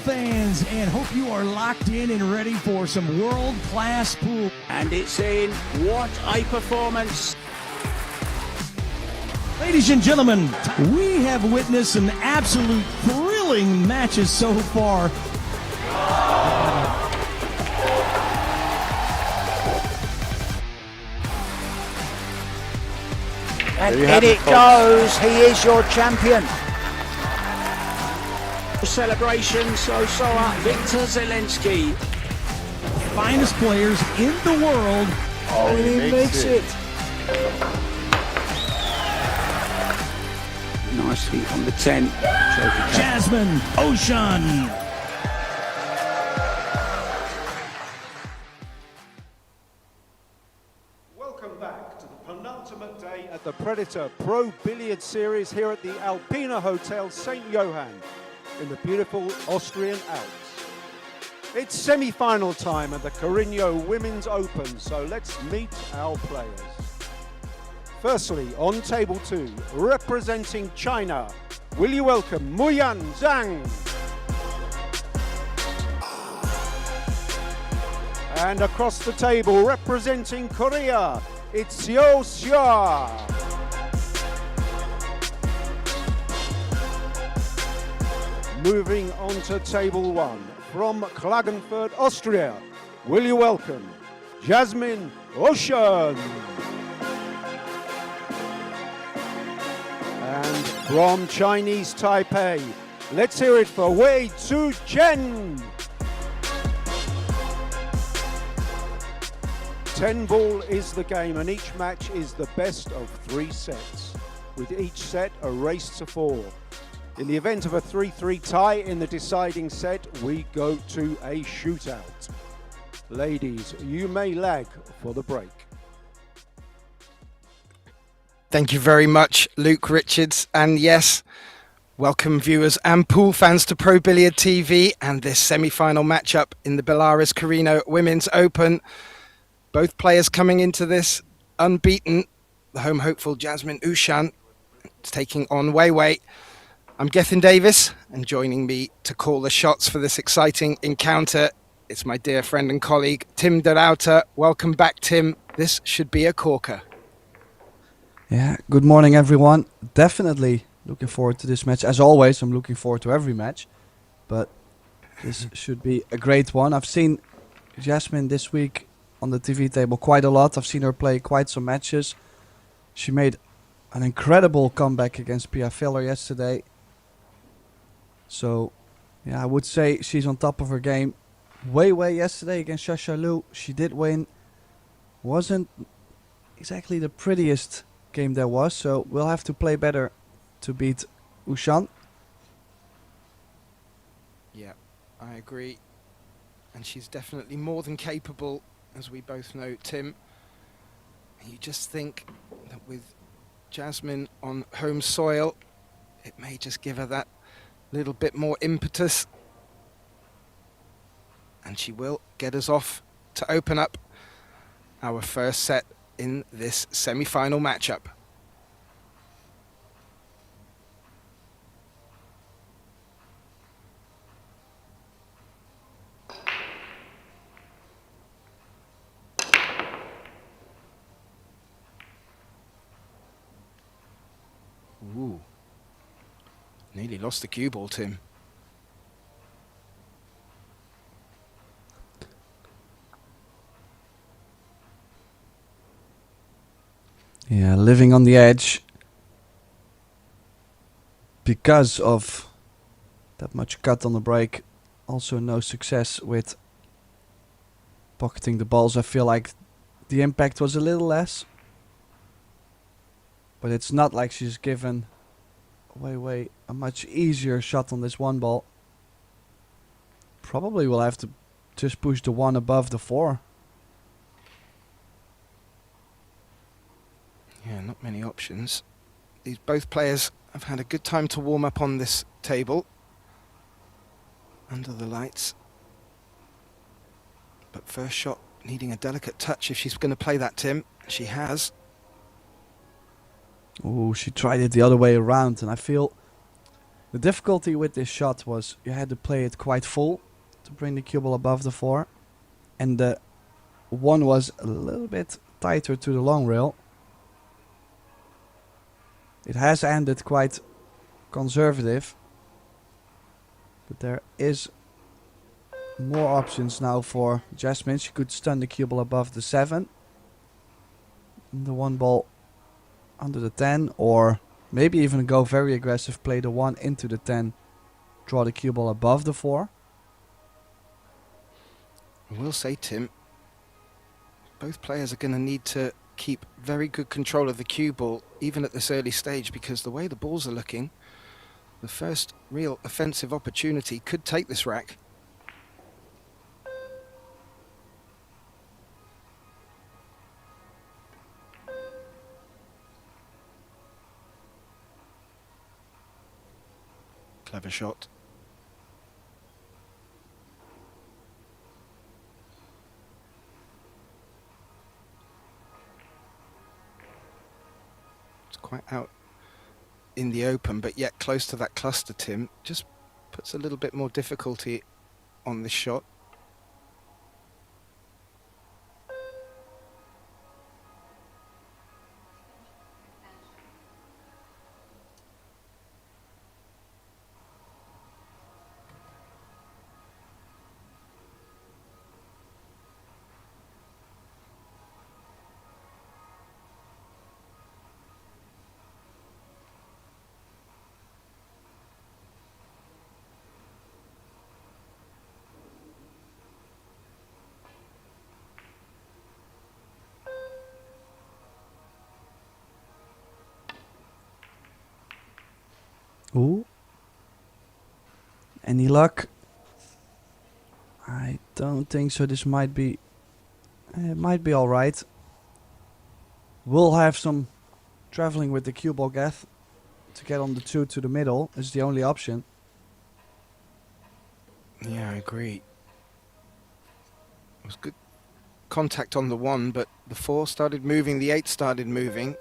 fans, and hope you are locked in and ready for some world-class pool. And it's in. What a performance. Ladies and gentlemen, we have witnessed some absolute thrilling matches so far. And in it goes. He is your champion. Celebration, so are Victor Zelensky. Finest players in the world. Oh, he makes it. Nicely on the 10. Jasmine Ocean. Welcome back to the penultimate day at the Predator Pro Billiard Series here at the Alpina Hotel St. Johann in the beautiful Austrian Alps. It's semi-final time at the Carrinho Women's Open, so let's meet our players. Firstly, on table 2, representing China, will you welcome Muyan Zhang? And across the table, representing Korea, it's Yo Xia. Moving on to table 1, from Klagenfurt, Austria, will you welcome Jasmine Ocean? And from Chinese Taipei, let's hear it for Wei Tzu Chen. 10 ball is the game, and each match is the best of 3 sets, with each set a race to 4. In the event of a 3-3 tie in the deciding set, we go to a shootout. Ladies, you may lag for the break. Thank you very much, Luke Richards. And yes, welcome viewers and pool fans to Pro Billiard TV and this semi-final matchup in the Bilhares Carrinho Women's Open. Both players coming into this unbeaten. The home hopeful Jasmine Ocean is taking on Wei Wei. I'm Gethin Davis, and joining me to call the shots for this exciting encounter, it's my dear friend and colleague, Tim de Ruyter. Welcome back, Tim. This should be a corker. Yeah, good morning, everyone. Definitely looking forward to this match. As always, I'm looking forward to every match, but this should be a great one. I've seen Jasmine this week on the TV table quite a lot. I've seen her play quite some matches. She made an incredible comeback against Pia Filler yesterday. So, yeah, I would say she's on top of her game. Wei Wei yesterday against Xia Lu, she did win. Wasn't exactly the prettiest game there was, so we'll have to play better to beat Ocean. Yeah, I agree. And she's definitely more than capable, as we both know, Tim. You just think that with Jasmine on home soil, it may just give her that little bit more impetus. And she will get us off to open up our first set in this semi-final matchup. Ooh. Nearly lost the cue ball, Tim. Yeah, living on the edge because of that much cut on the break. Also no success with pocketing the balls. I feel like the impact was a little less. But it's not like she's given Wei a much easier shot on this one ball. Probably will have to just push the one above the 4. Yeah, not many options. These both players have had a good time to warm up on this table under the lights. But first shot needing a delicate touch if she's going to play that, Tim. She has. Oh, she tried it the other way around, and I feel The difficulty with this shot was you had to play it quite full to bring the cue ball above the 4. And the 1 was a little bit tighter to the long rail. It has ended quite conservative. But there is more options now for Jasmine. She could stun the cue ball above the 7. The 1 ball under the 10, or maybe even go very aggressive, play the 1 into the 10, draw the cue ball above the 4. I will say, Tim, both players are going to need to keep very good control of the cue ball, even at this early stage, because the way the balls are looking, the first real offensive opportunity could take this rack. Clever shot. It's quite out in the open, but yet close to that cluster, Tim. Just puts a little bit more difficulty on this shot. Ooh. Any luck? I don't think so. This might be... it might be alright. We'll have some traveling with the cue ball Geth to get on the 2 to the middle. Is the only option. Yeah, I agree. It was good contact on the 1, but the 4 started moving, the 8 started moving.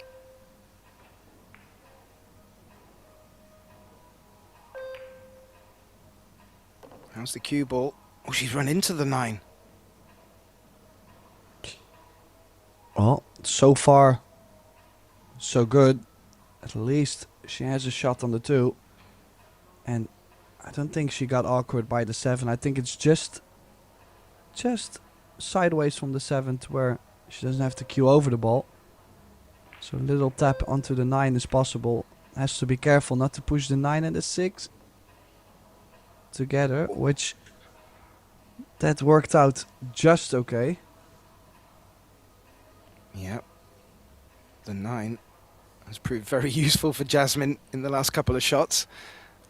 How's the cue ball? Oh, she's run into the 9. Well, so far, so good. At least she has a shot on the 2. And I don't think she got awkward by the 7. I think it's just sideways from the 7 to where she doesn't have to cue over the ball. So a little tap onto the 9 is possible. Has to be careful not to push the 9 and the 6 together, which that worked out just okay. Yep. The 9 has proved very useful for Jasmine in the last couple of shots.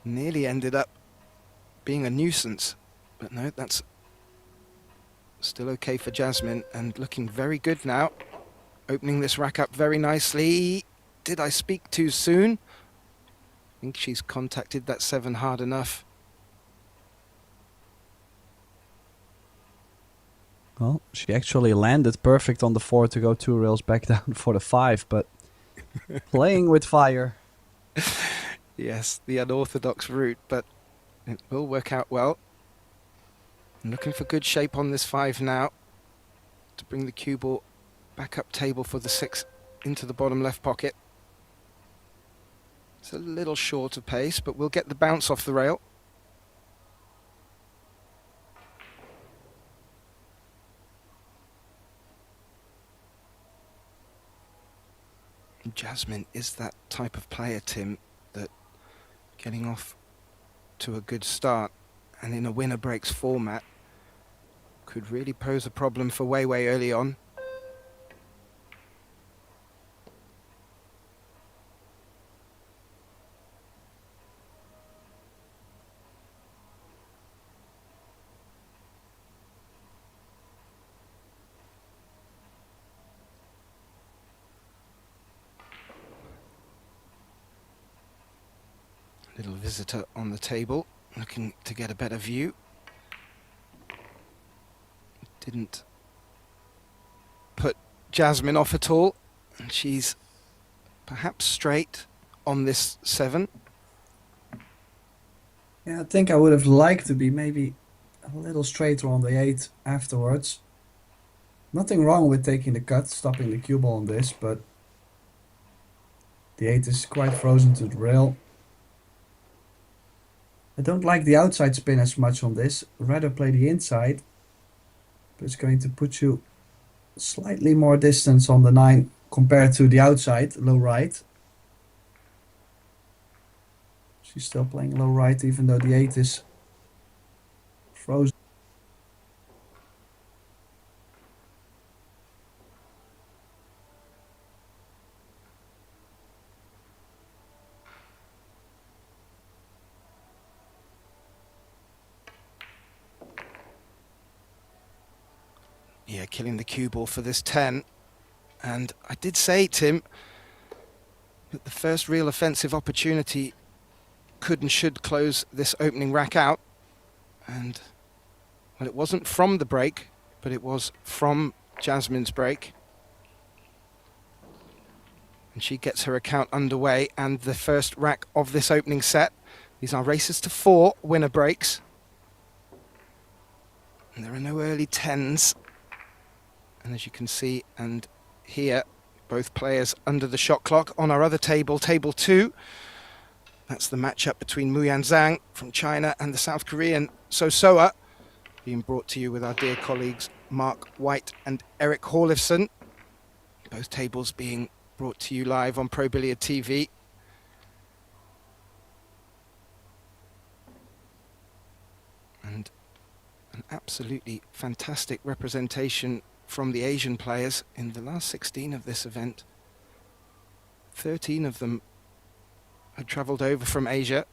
Nearly ended up being a nuisance. But no, that's still okay for Jasmine and looking very good now. Opening this rack up very nicely. Did I speak too soon? I think she's contacted that 7 hard enough. Well, she actually landed perfect on the 4 to go 2 rails back down for the 5, but playing with fire. Yes, the unorthodox route, but it will work out well. Looking for good shape on this 5 now to bring the cue ball back up table for the 6 into the bottom left pocket. It's a little short of pace, but we'll get the bounce off the rail. Jasmine is that type of player, Tim, that getting off to a good start and in a winner breaks format could really pose a problem for WEI early on. Little visitor on the table, looking to get a better view. Didn't put Jasmine off at all, and she's perhaps straight on this 7. Yeah, I think I would have liked to be maybe a little straighter on the 8 afterwards. Nothing wrong with taking the cut, stopping the cue ball on this, but the 8 is quite frozen to the rail. I don't like the outside spin as much on this. I'd rather play the inside, but it's going to put you slightly more distance on the 9 compared to the outside, low right. She's still playing low right even though the 8 is frozen. Yeah, killing the cue ball for this 10. And I did say, Tim, that the first real offensive opportunity could and should close this opening rack out. And, well, it wasn't from the break, but it was from Jasmine's break. And she gets her account underway and the first rack of this opening set. These are races to 4 winner breaks. And there are no early 10s. And as you can see and hear, both players under the shot clock. On our other table, table 2, that's the matchup between Muyan Zhang from China and the South Korean So Soa, being brought to you with our dear colleagues Mark White and Eric Horlifson. Both tables being brought to you live on Pro Billiard TV. And an absolutely fantastic representation from the Asian players in the last 16 of this event. 13 of them had travelled over from Asia.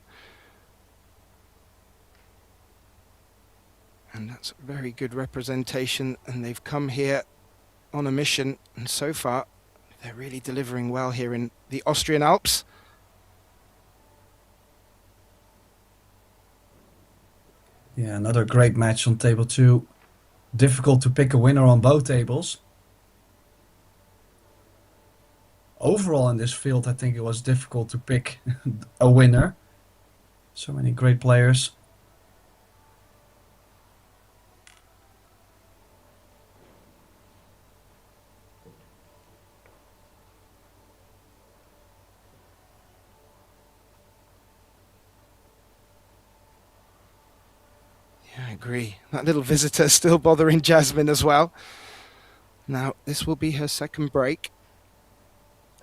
And that's very good representation, and they've come here on a mission, and so far they're really delivering well here in the Austrian Alps. Yeah, another great match on table 2. Difficult to pick a winner on both tables. Overall in this field, I think it was difficult to pick a winner. So many great players. Yeah, I agree. That little visitor still bothering Jasmine as well. Now, this will be her second break.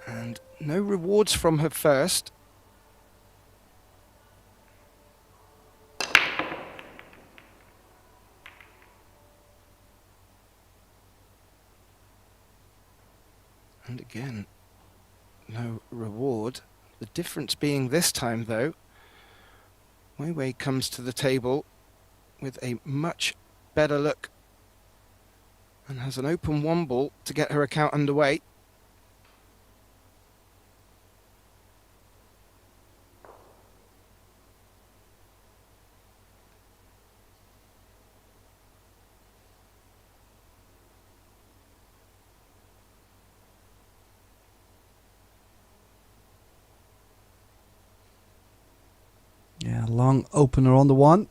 And no rewards from her first. And again, no reward. The difference being this time, though, WEI comes to the table with a much better look and has an open 1 ball to get her account underway. Yeah, long opener on the 1.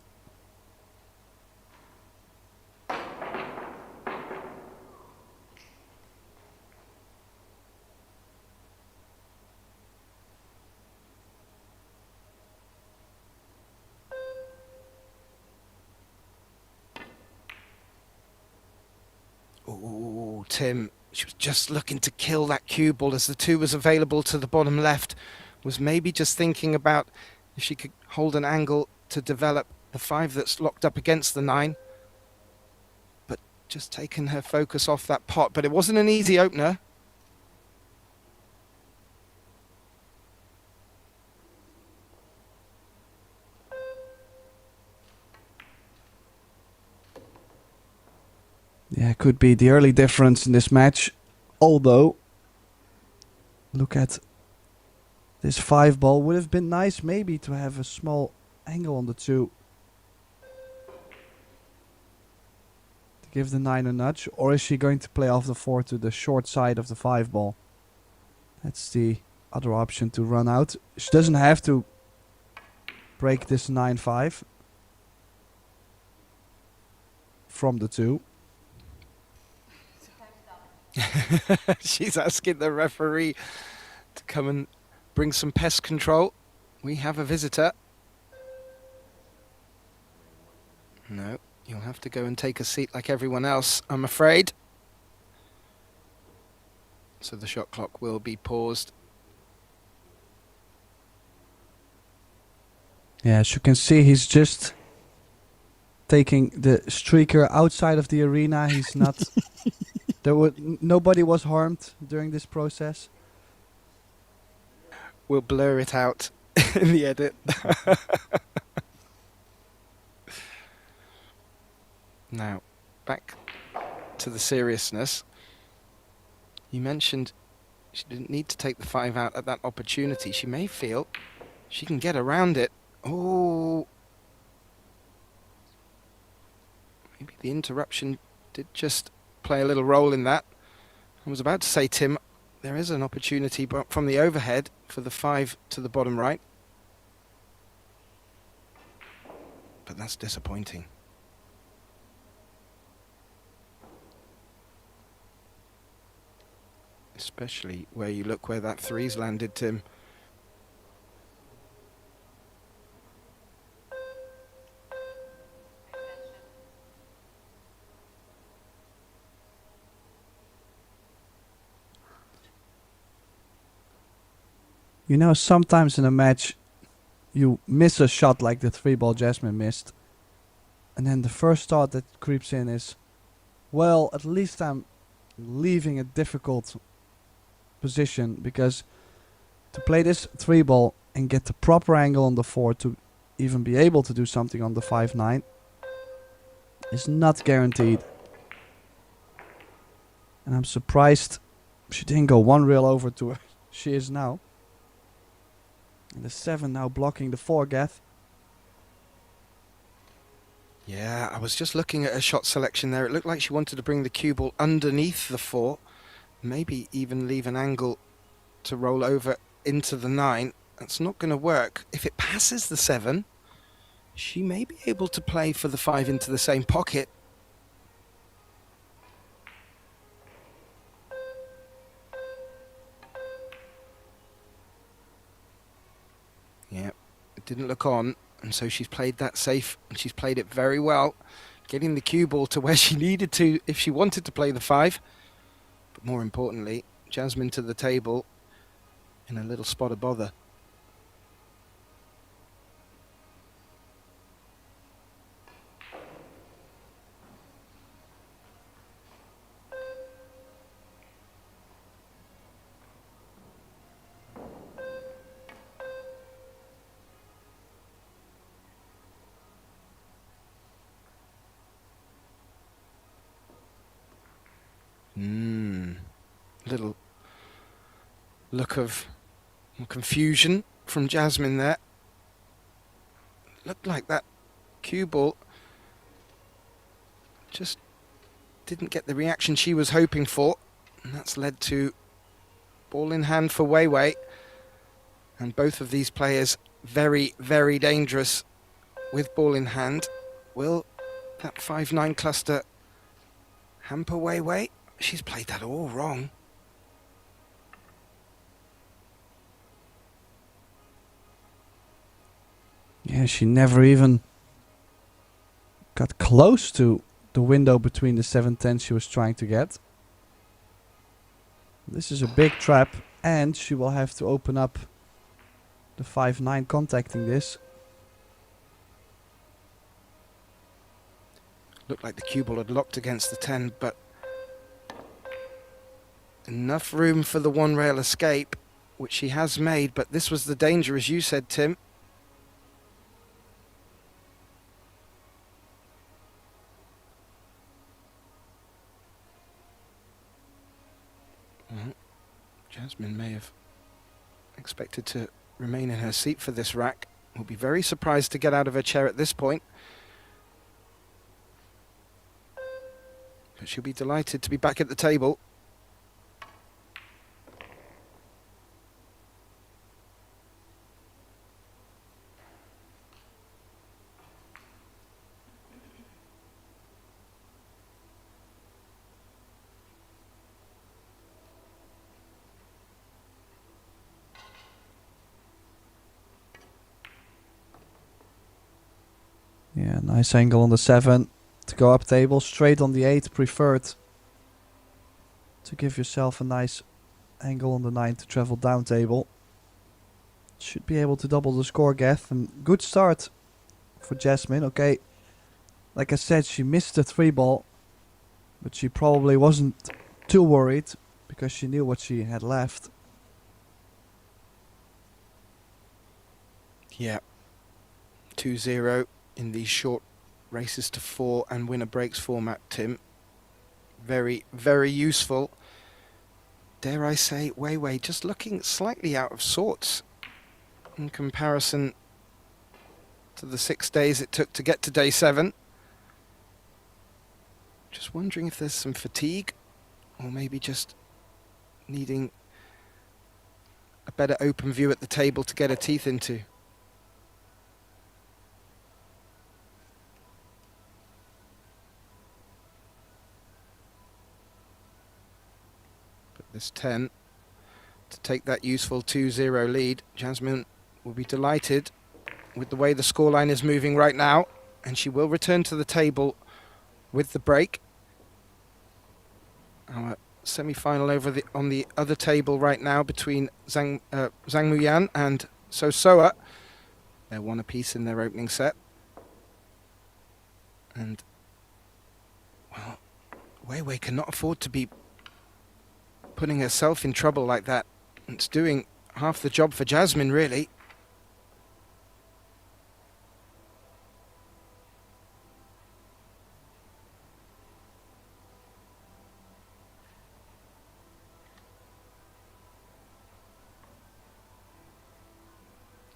Oh, Tim, she was just looking to kill that cue ball as the 2 was available to the bottom left. Was maybe just thinking about if she could hold an angle to develop the 5 that's locked up against the 9. But just taking her focus off that pot. But it wasn't an easy opener. Yeah, could be the early difference in this match. Although, look at this 5 ball. Would have been nice maybe to have a small angle on the 2. To give the 9 a nudge. Or is she going to play off the 4 to the short side of the 5 ball? That's the other option to run out. She doesn't have to break this 9-5 from the 2. She's asking the referee to come and bring some pest control. We have a visitor. No, you'll have to go and take a seat like everyone else, I'm afraid. So the shot clock will be paused. Yeah, as you can see, he's just taking the streaker outside of the arena. He's not... nobody was harmed during this process. We'll blur it out in the edit. Now, back to the seriousness. You mentioned she didn't need to take the 5 out at that opportunity. She may feel she can get around it. Oh, maybe the interruption did just play a little role in that. I was about to say, Tim, there is an opportunity from the overhead for the 5 to the bottom right. But that's disappointing. Especially where you look where that 3's landed, Tim. You know, sometimes in a match, you miss a shot like the 3-ball Jasmine missed. And then the first thought that creeps in is, well, at least I'm leaving a difficult position, because to play this 3-ball and get the proper angle on the 4 to even be able to do something on the 5-9 is not guaranteed. And I'm surprised she didn't go 1 rail over to where she is now. And the 7 now blocking the 4 Gath. Yeah, I was just looking at her shot selection there. It looked like she wanted to bring the cue ball underneath the 4. Maybe even leave an angle to roll over into the 9. That's not going to work. If it passes the 7, she may be able to play for the 5 into the same pocket. Yeah, it didn't look on, and so she's played that safe, and she's played it very well, getting the cue ball to where she needed to if she wanted to play the 5. But more importantly, Jasmine to the table in a little spot of bother. Little look of confusion from Jasmine there. Looked like that cue ball just didn't get the reaction she was hoping for, and that's led to ball in hand for WEI. And both of these players very, very dangerous with ball in hand. Will that 5-9 cluster hamper WEI? She's played that all wrong. Yeah, she never even got close to the window between the 7-10 she was trying to get. This is a big trap, and she will have to open up the 5-9 contacting this. Looked like the cue ball had locked against the 10, but enough room for the 1 rail escape, which she has made, but this was the danger, as you said, Tim. Jasmine may have expected to remain in her seat for this rack. Will be very surprised to get out of her chair at this point. But she'll be delighted to be back at the table. Yeah, nice angle on the 7 to go up table. Straight on the 8 preferred to give yourself a nice angle on the 9 to travel down table. Should be able to double the score, Gav. And good start for Jasmine. Okay, like I said, she missed the 3 ball, but she probably wasn't too worried because she knew what she had left. Yeah. 2-0 in these short races to 4 and winner breaks format, Tim. Very, very useful. Dare I say, Wei just looking slightly out of sorts in comparison to the 6 days it took to get to day 7. Just wondering if there's some fatigue or maybe just needing a better open view at the table to get her teeth into. But this 10 to take that useful 2-0 lead. Jasmine will be delighted with the way the scoreline is moving right now, and she will return to the table with the break. Our semi-final over on the other table right now between Zhang Muyan and Sosoa. They're 1 apiece in their opening set. And, well, Wei cannot afford to be putting herself in trouble like that. It's doing half the job for Jasmine, really.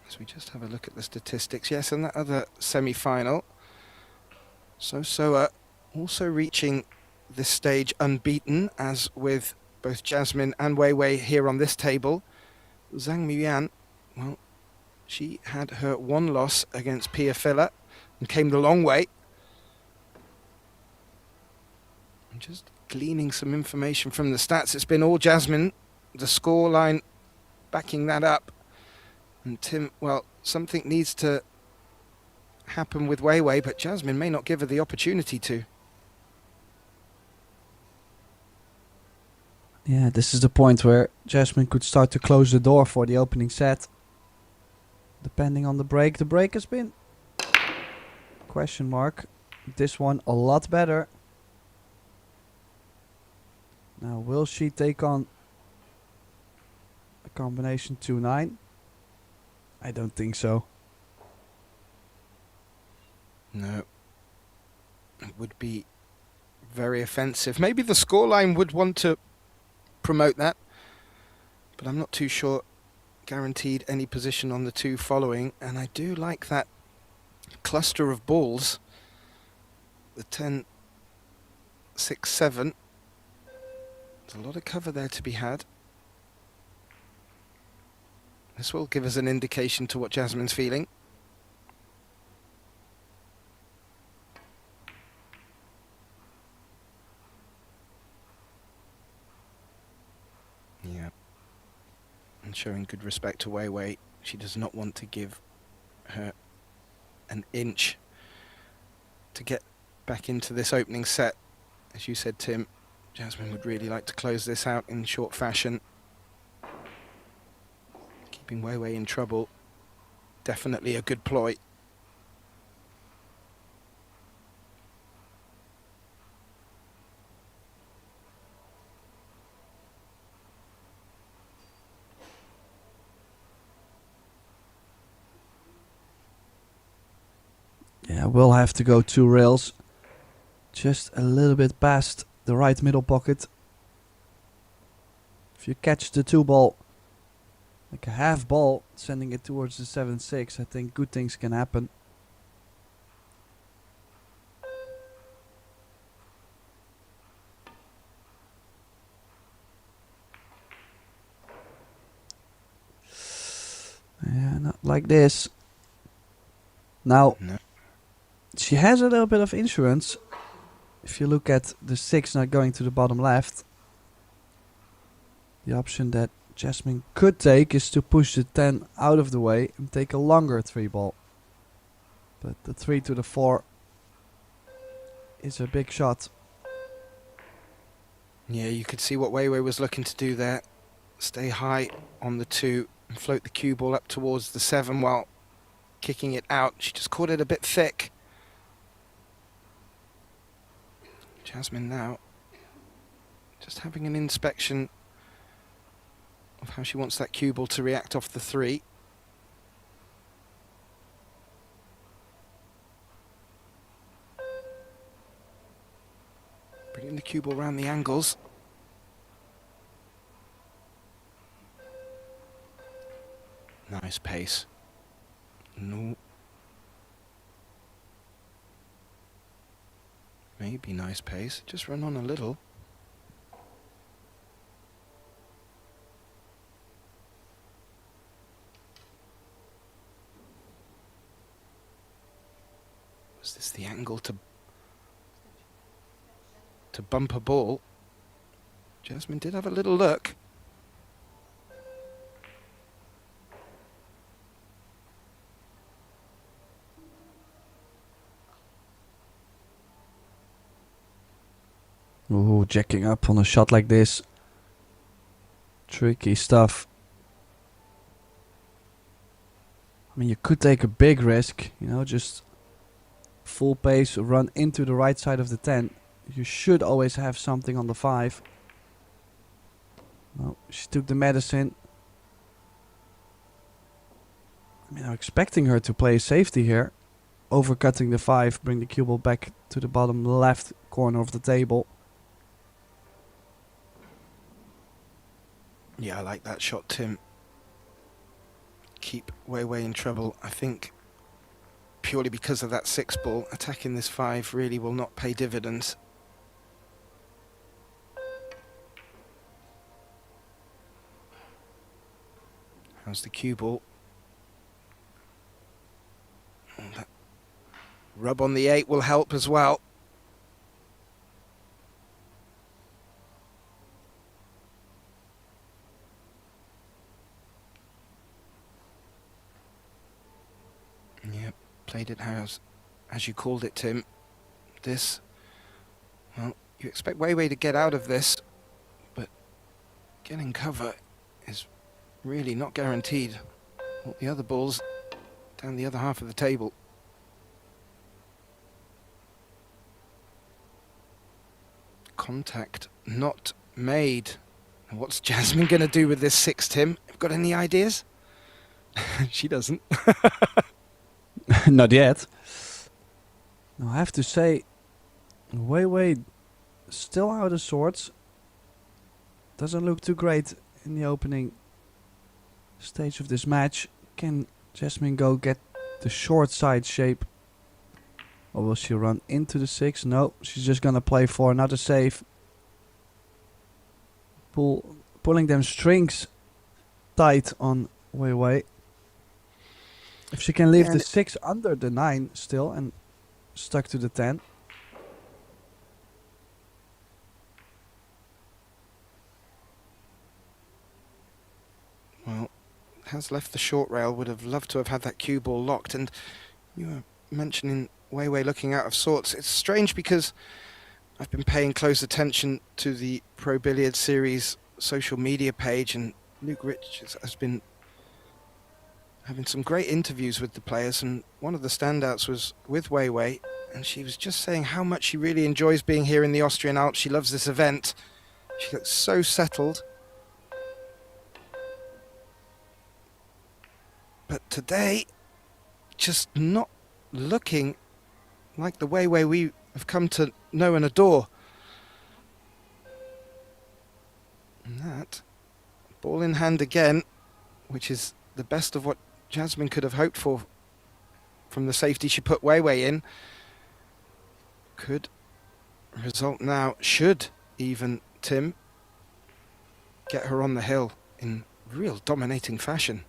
So we just have a look at the statistics. Yes, in that other semi-final, Sosoa also reaching this stage unbeaten, as with both Jasmine and Wei here on this table. Zhang Muyan, well, she had her 1 loss against Pia Filler and came the long way. I'm just gleaning some information from the stats. It's been all Jasmine, the score line backing that up. And Tim, well, something needs to happen with Wei, but Jasmine may not give her the opportunity to. Yeah, this is the point where Jasmine could start to close the door for the opening set. Depending on the break. The break has been question mark. This one a lot better. Now, will she take on a combination 2-9? I don't think so. No. It would be very offensive. Maybe the scoreline would want to promote that, but I'm not too sure guaranteed any position on the 2 following. And I do like that cluster of balls, the 10, 6, 7. There's a lot of cover there to be had. This will give us an indication to what Jasmine's feeling. Yeah. And showing good respect to Wei. She does not want to give her an inch to get back into this opening set. As you said, Tim, Jasmine would really like to close this out in short fashion. Keeping Wei in trouble, definitely a good ploy. Yeah, we'll have to go 2 rails. Just a little bit past the right middle pocket. If you catch the 2 ball, like a half ball, sending it towards the 7-6, I think good things can happen. Yeah, not like this. Now, No. she has a little bit of insurance. If you look at the 6 not going to the bottom left, the option that Jasmine could take is to push the 10 out of the way and take a longer 3 ball. But the 3 to the 4 is a big shot. Yeah, you could see what Weiwei was looking to do there. Stay high on the 2 and float the cue ball up towards the 7 while kicking it out. She just caught it a bit thick. Jasmine now just having an inspection of how she wants that cue ball to react off the 3. Bringing the cue ball around the angles. Nice pace. No. Maybe nice pace. Just run on a little. Was this the angle to bump a ball? Jasmine did have a little look. Ooh, jacking up on a shot like this. Tricky stuff. I mean, you could take a big risk, you know, just full pace, run into the right side of the 10. You should always have something on the 5. No, she took the medicine. I mean, I'm expecting her to play safety here. Overcutting the 5, bring the cue ball back to the bottom left corner of the table. Yeah, I like that shot, Tim. Keep Weiwei in trouble, I think, purely because of that 6 ball. Attacking this 5 really will not pay dividends. How's the cue ball? Oh, that rub on the 8 will help as well. Yeah, played it as you called it, Tim. This, well, you expect Weiwei to get out of this, but getting cover is really not guaranteed. All the other balls down the other half of the table. Contact not made. And what's Jasmine going to do with this 6, Tim? Have you got any ideas? She doesn't. Not yet. No, I have to say, Weiwei still out of sorts. Doesn't look too great in the opening stage of this match. Can Jasmine go get the short side shape? Or will she run into the 6? No, she's just gonna play for another save. Pulling them strings tight on Weiwei. If she can leave the 6 under the 9 still and stuck to the 10. Well, has left the short rail, would have loved to have had that cue ball locked. And you were mentioning Weiwei looking out of sorts. It's strange because I've been paying close attention to the Pro Billiard Series social media page, and Luke Richards has been having some great interviews with the players, and one of the standouts was with Weiwei, and she was just saying how much she really enjoys being here in the Austrian Alps. She loves this event. She looks so settled. But today, just not looking like the Weiwei we have come to know and adore. And that, ball in hand again, which is the best of what Jasmine could have hoped for from the safety she put Weiwei in, could result now, should even, Tim, get her on the hill in real dominating fashion.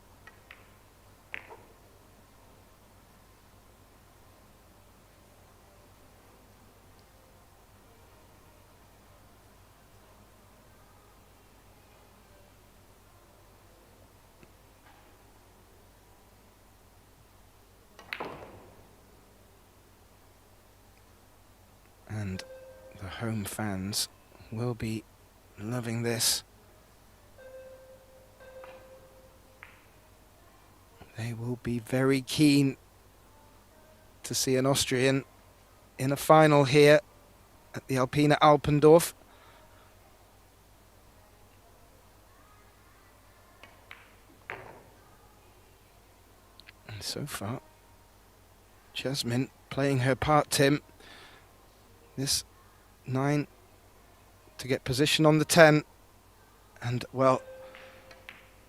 home fans will be loving this. They will be very keen to see an Austrian in a final here at the Alpina Alpendorf. And so far, Jasmine playing her part, Tim. This 9 to get position on the 10. And, well,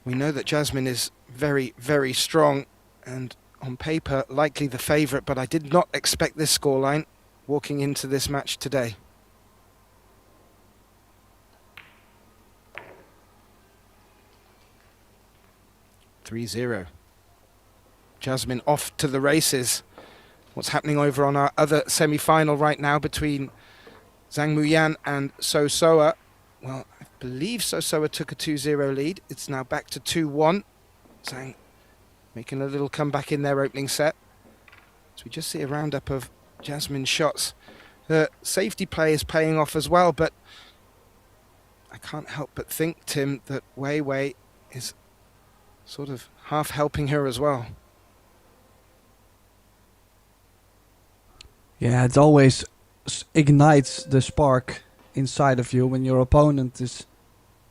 we know that Jasmine is very, very strong and on paper likely the favourite, but I did not expect this scoreline walking into this match today. (3-0). Jasmine off to the races. What's happening over on our other semi-final right now between Zhang Muyan and So Soa? Well, I believe So Soa took a 2-0 lead. It's now back to 2-1. Zhang making a little comeback in their opening set. So we just see a roundup of Jasmine's shots. The safety play is paying off as well, but I can't help but think, Tim, that WEI is sort of half helping her as well. Yeah, it always ignites the spark inside of you when your opponent is,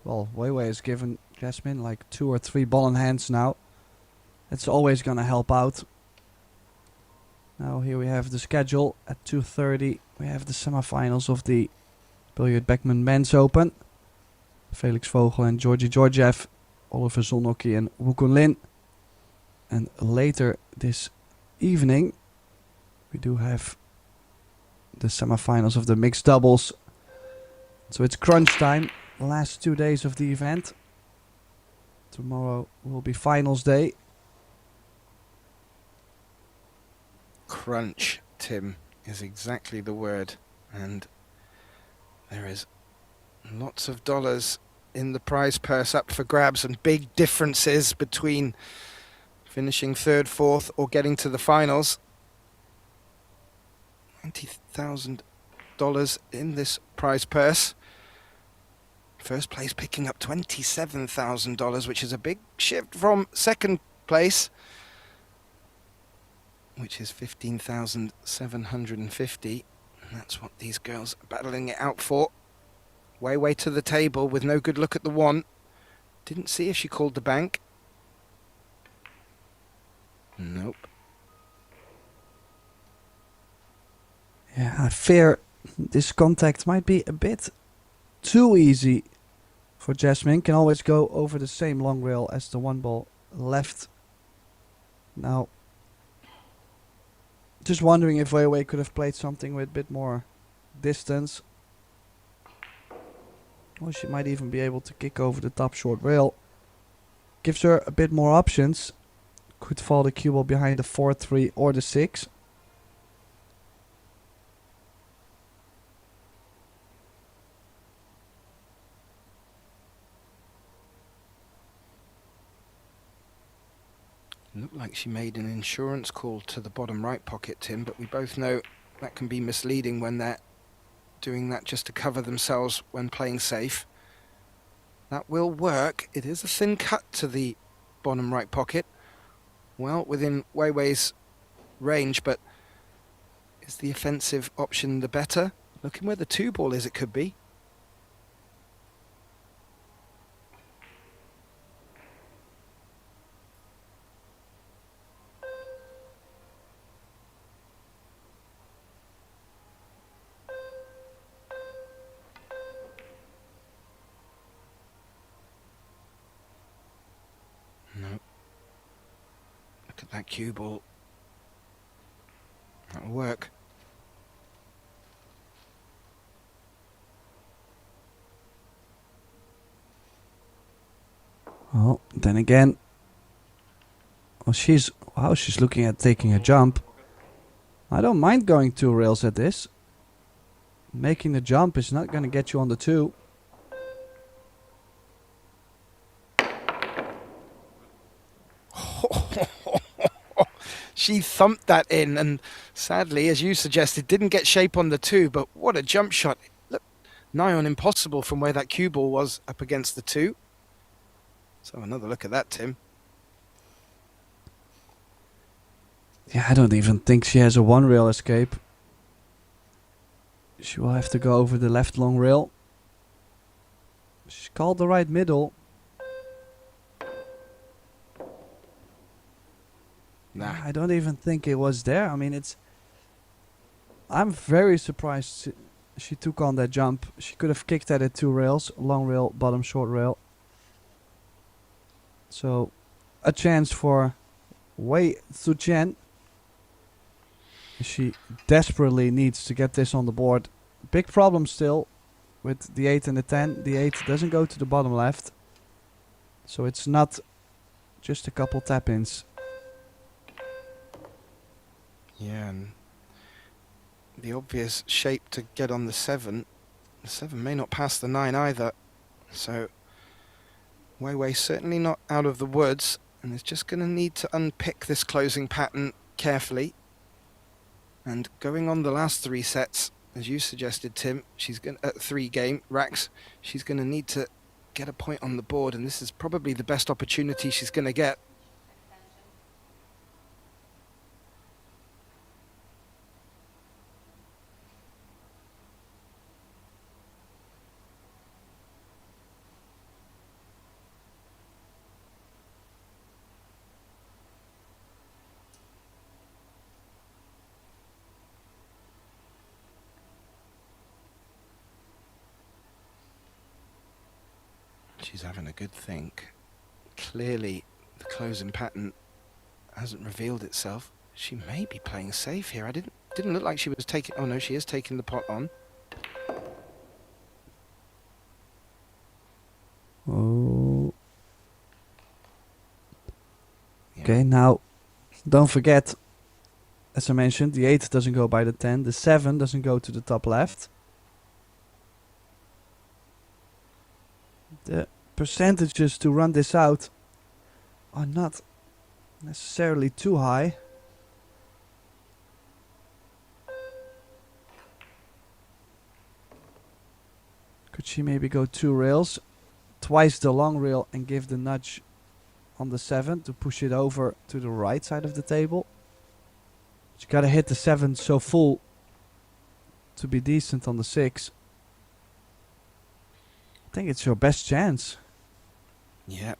well, WEI has given Jasmine like 2 or 3 ball in hands now. It's always gonna help out. Now here we have the schedule at 2:30. We have the semifinals of the Billard Beckmann Men's Open. Felix Vogel and Georgi Georgiev, Oliver Zonocki and Wukun Lin. And later this evening we do have the semifinals of the mixed doubles. So it's crunch time, the last 2 days of the event. Tomorrow will be finals day. Crunch, Tim, is exactly the word. And there is lots of dollars in the prize purse up for grabs and big differences between finishing 3rd, 4th or getting to the finals. $90,000 in this prize purse. First place picking up $27,000, which is a big shift from 2nd place, which is $15,750. And that's what these girls are battling it out for. WEI to the table with no good look at the 1. Didn't see if she called the bank. Nope. Yeah, I fear this contact might be a bit too easy for Jasmine. Can always go over the same long rail as the 1 ball left. Now, just wondering if WEI could have played something with a bit more distance. Or she might even be able to kick over the top short rail. Gives her a bit more options. Could fall the cue ball behind the 4-3 or the 6. Looked like she made an insurance call to the bottom right pocket, Tim, but we both know that can be misleading when they're doing that just to cover themselves when playing safe. That will work. It is a thin cut to the bottom right pocket. Well, within WEI's range, but is the offensive option the better? Looking where the 2 ball is, it could be. That cue ball. That'll work. Well, then again, well, she's looking at taking a jump. I don't mind going 2 rails at this. Making the jump is not going to get you on the 2. She thumped that in, and sadly, as you suggested, didn't get shape on the 2, but what a jump shot. nigh on impossible from where that cue ball was up against the 2. So another look at that, Tim. Yeah, I don't even think she has a 1 rail escape. She will have to go over the left long rail. She's called the right middle. Nah. I don't even think it was there. I mean, I'm very surprised she took on that jump. She could have kicked that at 2 rails, long rail, bottom short rail. So, a chance for Wei Zuchen. She desperately needs to get this on the board. Big problem still with the 8 and the 10. The 8 doesn't go to the bottom left. So it's not just a couple tap-ins. Yeah, and the obvious shape to get on the 7. The 7 may not pass the 9 either. So Wei Wei certainly not out of the woods, and is just going to need to unpick this closing pattern carefully. And going on the last 3 sets, as you suggested, Tim, she's going at 3 game racks. She's going to need to get a point on the board, and this is probably the best opportunity she's going to get. She's having a good think. Clearly, the closing pattern hasn't revealed itself. She may be playing safe here. Didn't look like she was taking. Oh no, she is taking the pot on. Oh. Yeah. Okay, now don't forget, as I mentioned, the 8 doesn't go by the 10. The 7 doesn't go to the top left. The percentages to run this out are not necessarily too high. Could she maybe go 2 rails, twice the long rail, and give the nudge on the 7 to push it over to the right side of the table? She gotta hit the 7 so full to be decent on the 6. I think it's your best chance. Yeah.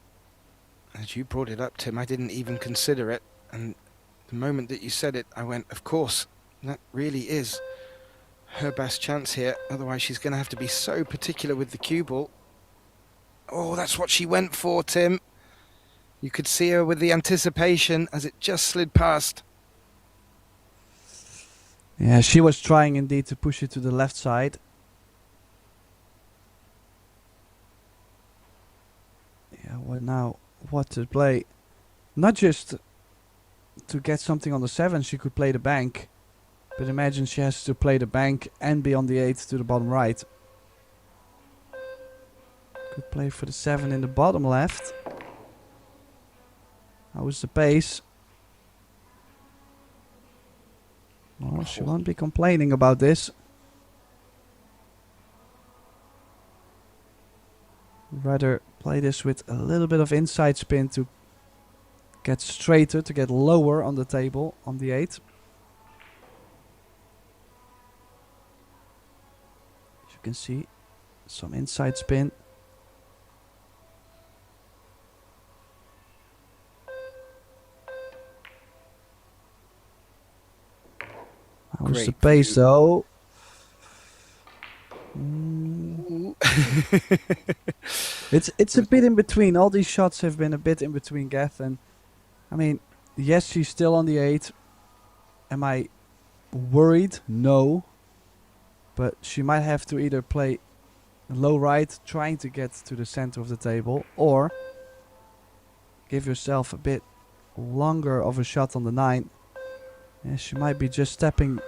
As you brought it up, Tim, I didn't even consider it. And the moment that you said it, I went, of course, that really is her best chance here. Otherwise, she's going to have to be so particular with the cue ball. Oh, that's what she went for, Tim. You could see her with the anticipation as it just slid past. Yeah, she was trying indeed to push it to the left side. Yeah, what now? What to play? Not just to get something on the 7, she could play the bank. But imagine she has to play the bank and be on the 8 to the bottom right. Could play for the 7 in the bottom left. How is the pace? Oh, she won't be complaining about this. Rather play this with a little bit of inside spin to get straighter, to get lower on the table on the 8. As you can see, some inside spin. How's the pace though? It's a bit in between. All these shots have been a bit in between, Geth. And I mean, yes, she's still on the 8. Am I worried? No. But she might have to either play low right, trying to get to the center of the table, or give yourself a bit longer of a shot on the 9. Yeah, she might be just stepping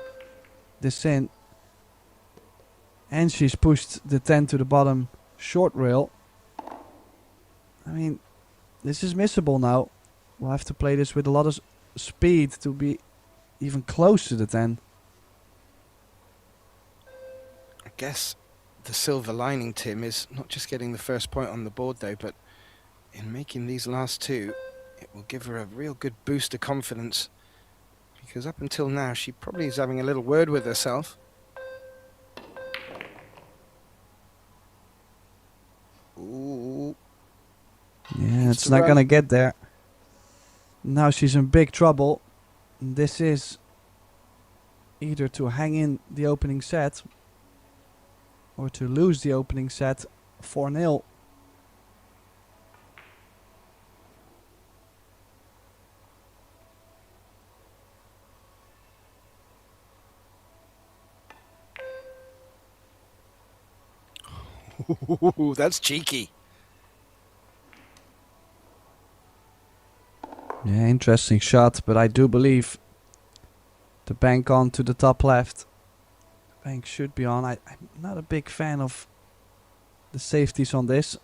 this in. And she's pushed the 10 to the bottom short rail. I mean, this is missable now. We'll have to play this with a lot of speed to be even close to the 10. I guess the silver lining, Tim, is not just getting the first point on the board though, but in making these last two, it will give her a real good boost of confidence, because up until now she probably is having a little word with herself. Ooh. Yeah, it's not gonna get there. Now she's in big trouble. This is either to hang in the opening set or to lose the opening set 4-0. Ooh, that's cheeky. Yeah, interesting shot, but I do believe the bank on to the top left. The bank should be on. I'm not a big fan of the safeties on this.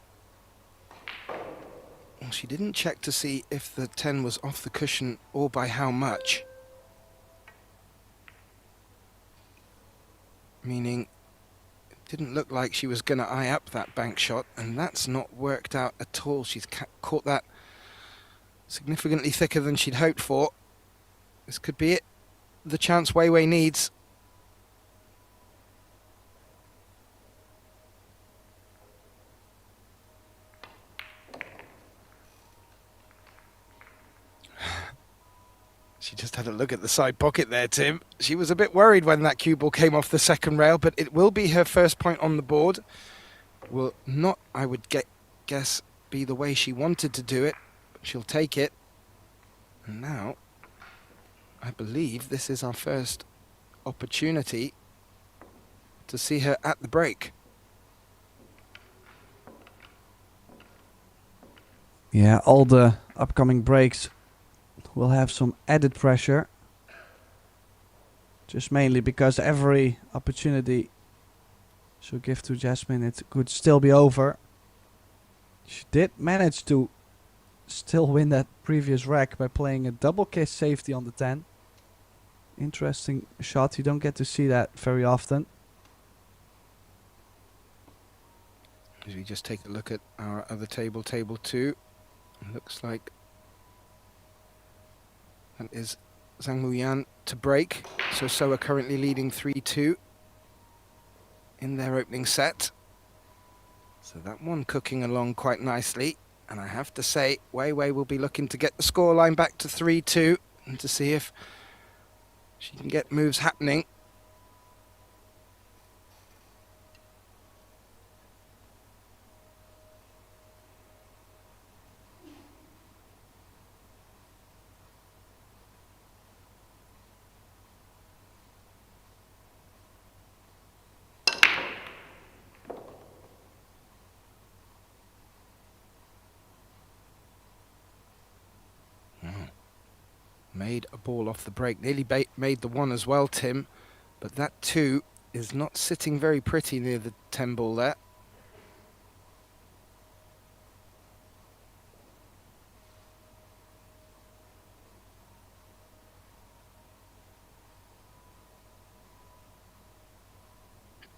Well, she didn't check to see if the 10 was off the cushion or by how much. Meaning, it didn't look like she was going to eye up that bank shot, and that's not worked out at all. She's caught that significantly thicker than she'd hoped for. This could be it. The chance WEI needs. She just had a look at the side pocket there, Tim. She was a bit worried when that cue ball came off the second rail, but it will be her first point on the board. Will not, I would guess, be the way she wanted to do it, but she'll take it. And now, I believe this is our first opportunity to see her at the break. Yeah, all the upcoming breaks will have some added pressure. Just mainly because every opportunity she'll give to Jasmine, it could still be over. She did manage to still win that previous rack by playing a double kiss safety on the 10. Interesting shot. You don't get to see that very often. As we just take a look at our other table, table 2, it looks like that is Zhang Muyan to break. So are currently leading 3-2 in their opening set. So that one cooking along quite nicely. And I have to say, WEI will be looking to get the scoreline back to 3-2 and to see if she can get moves happening. Made a ball off the break, nearly made the 1 as well, Tim, but that 2 is not sitting very pretty near the 10 ball there.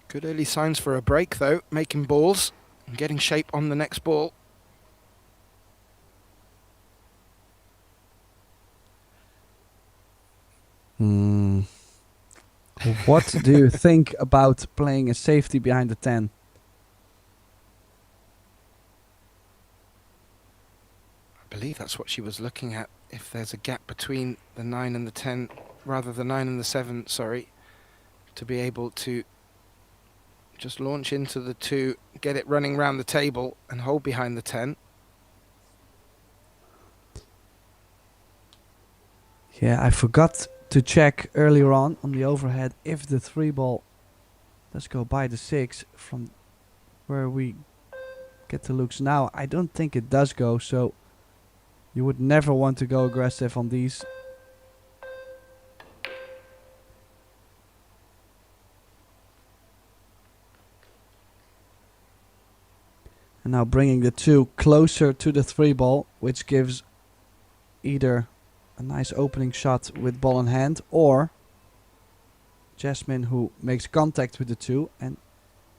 Good early signs for a break though, making balls and getting shape on the next ball. What do you think about playing a safety behind the 10? I believe that's what she was looking at, if there's a gap between the 9 and the 10, rather the 9 and the 7, sorry, to be able to just launch into the 2, get it running round the table and hold behind the 10. Yeah, I forgot to check earlier on the overhead if the 3 ball does go by the 6 from where we get the looks now. I don't think it does go, so you would never want to go aggressive on these. And now bringing the 2 closer to the 3 ball, which gives either a nice opening shot with ball in hand, or Jasmine who makes contact with the 2 and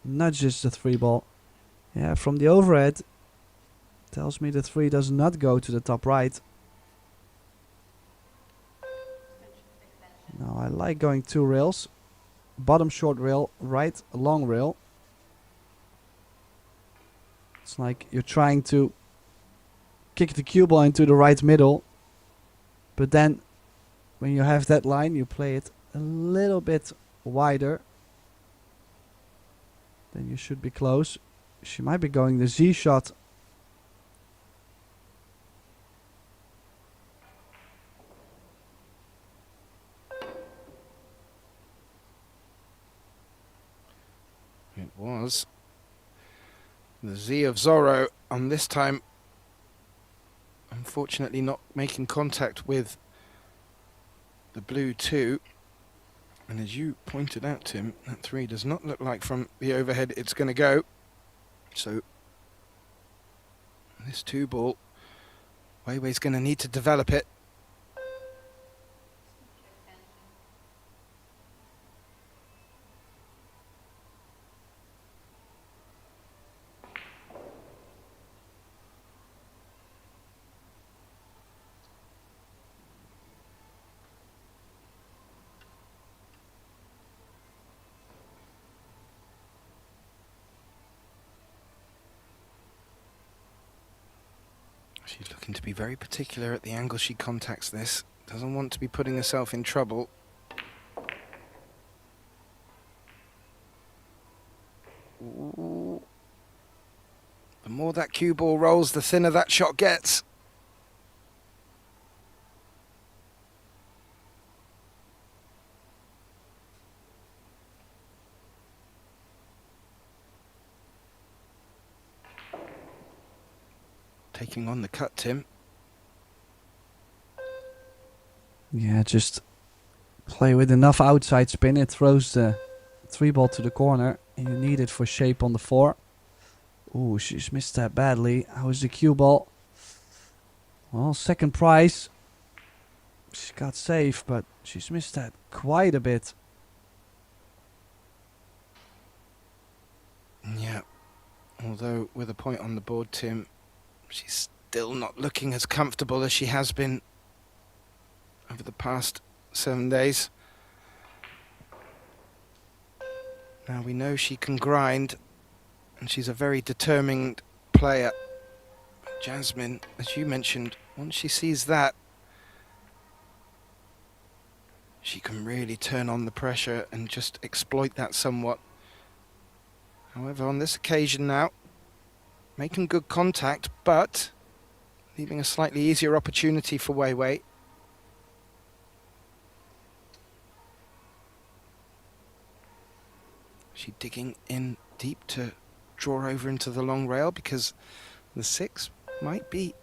nudges the 3 ball. Yeah, from the overhead, tells me the 3 does not go to the top right. Now I like going 2 rails. Bottom short rail, right long rail. It's like you're trying to kick the cue ball into the right middle. But then when you have that line, you play it a little bit wider. Then you should be close. She might be going the Z shot. It was the Z of Zorro on this time. Unfortunately not making contact with the blue 2. And as you pointed out, Tim, that 3 does not look like from the overhead it's going to go. So this 2 ball, Wei Wei's going to need to develop it. She's looking to be very particular at the angle she contacts this. Doesn't want to be putting herself in trouble. Ooh. The more that cue ball rolls, the thinner that shot gets. Taking on the cut, Tim. Yeah, just play with enough outside spin. It throws the 3 ball to the corner. And you need it for shape on the 4. Ooh, she's missed that badly. How is the cue ball? Well, second prize. She got safe, but she's missed that quite a bit. Yeah. Although with a point on the board, Tim, she's still not looking as comfortable as she has been over the past 7 days. Now we know she can grind, and she's a very determined player. Jasmine, as you mentioned, once she sees that, she can really turn on the pressure and just exploit that somewhat. However, on this occasion now, making good contact, but leaving a slightly easier opportunity for Wei Wei. She digging in deep to draw over into the long rail because the 6 might be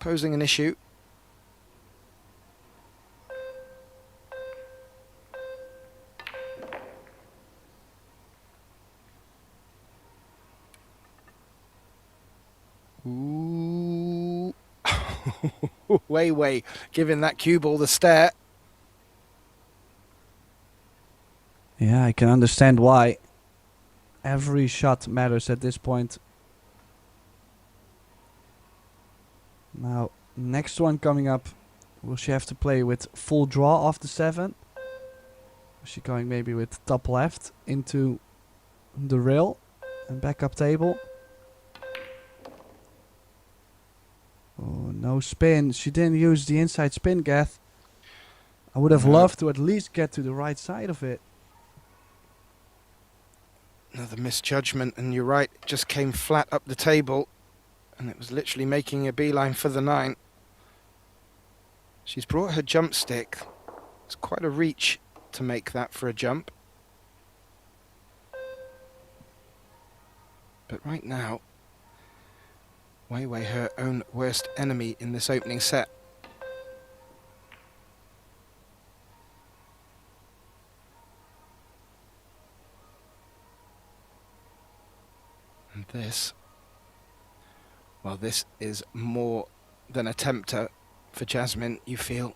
posing an issue. Ooh. Wei Wei giving that cue ball the stare. Yeah, I can understand why. Every shot matters at this point. Now, next one coming up. Will she have to play with full draw off the 7? Is she going maybe with top left into the rail and backup table? Oh, no spin. She didn't use the inside spin, Gath. I would have loved to at least get to the right side of it. Another misjudgment, and you're right, it just came flat up the table, and it was literally making a beeline for the 9. She's brought her jump stick. It's quite a reach to make that for a jump. But right now, Wei Wei her own worst enemy in this opening set. And this, well, this is more than a tempter for Jasmine, you feel.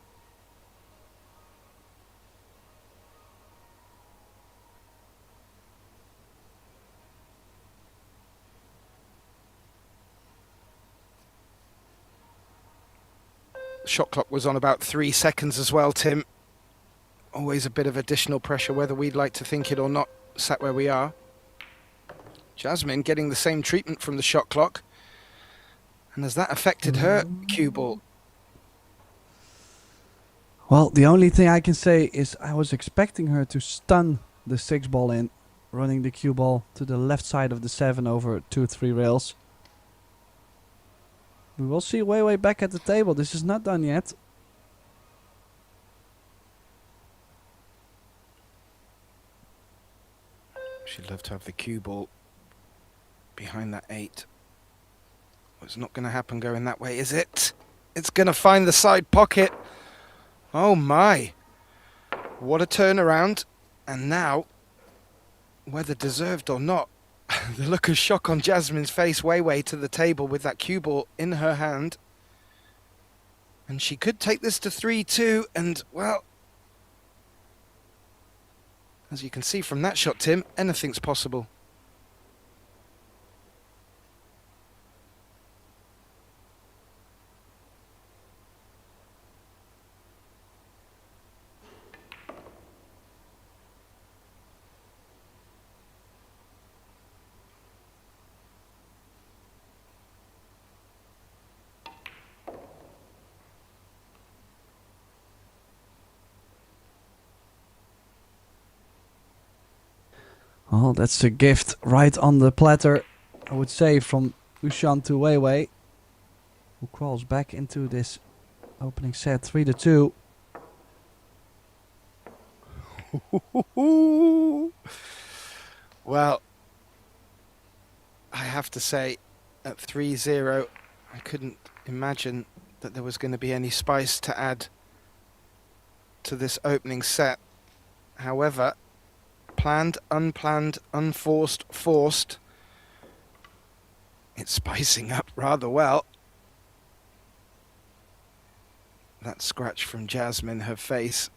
Shot clock was on about 3 seconds as well, Tim. Always a bit of additional pressure, whether we'd like to think it or not, sat where we are. Jasmine getting the same treatment from the shot clock. And has that affected her cue ball? Well, the only thing I can say is I was expecting her to stun the 6 ball in, running the cue ball to the left side of the 7 over 2-3 rails. We will see Wei Wei back at the table. This is not done yet. She'd love to have the cue ball behind that 8. Well, it's not going to happen going that way, is it? It's going to find the side pocket. Oh my. What a turnaround. And now, whether deserved or not, the look of shock on Jasmine's face, Wei Wei to the table with that cue ball in her hand. And she could take this to 3-2 and, well, as you can see from that shot, Tim, anything's possible. Oh, that's a gift right on the platter, I would say, from OUSCHAN to Wei Wei, who crawls back into this opening set 3-2. Well, I have to say, at 3-0, I couldn't imagine that there was going to be any spice to add to this opening set. However, planned, unplanned, unforced, forced. It's spicing up rather well. That scratch from Jasmine, her face.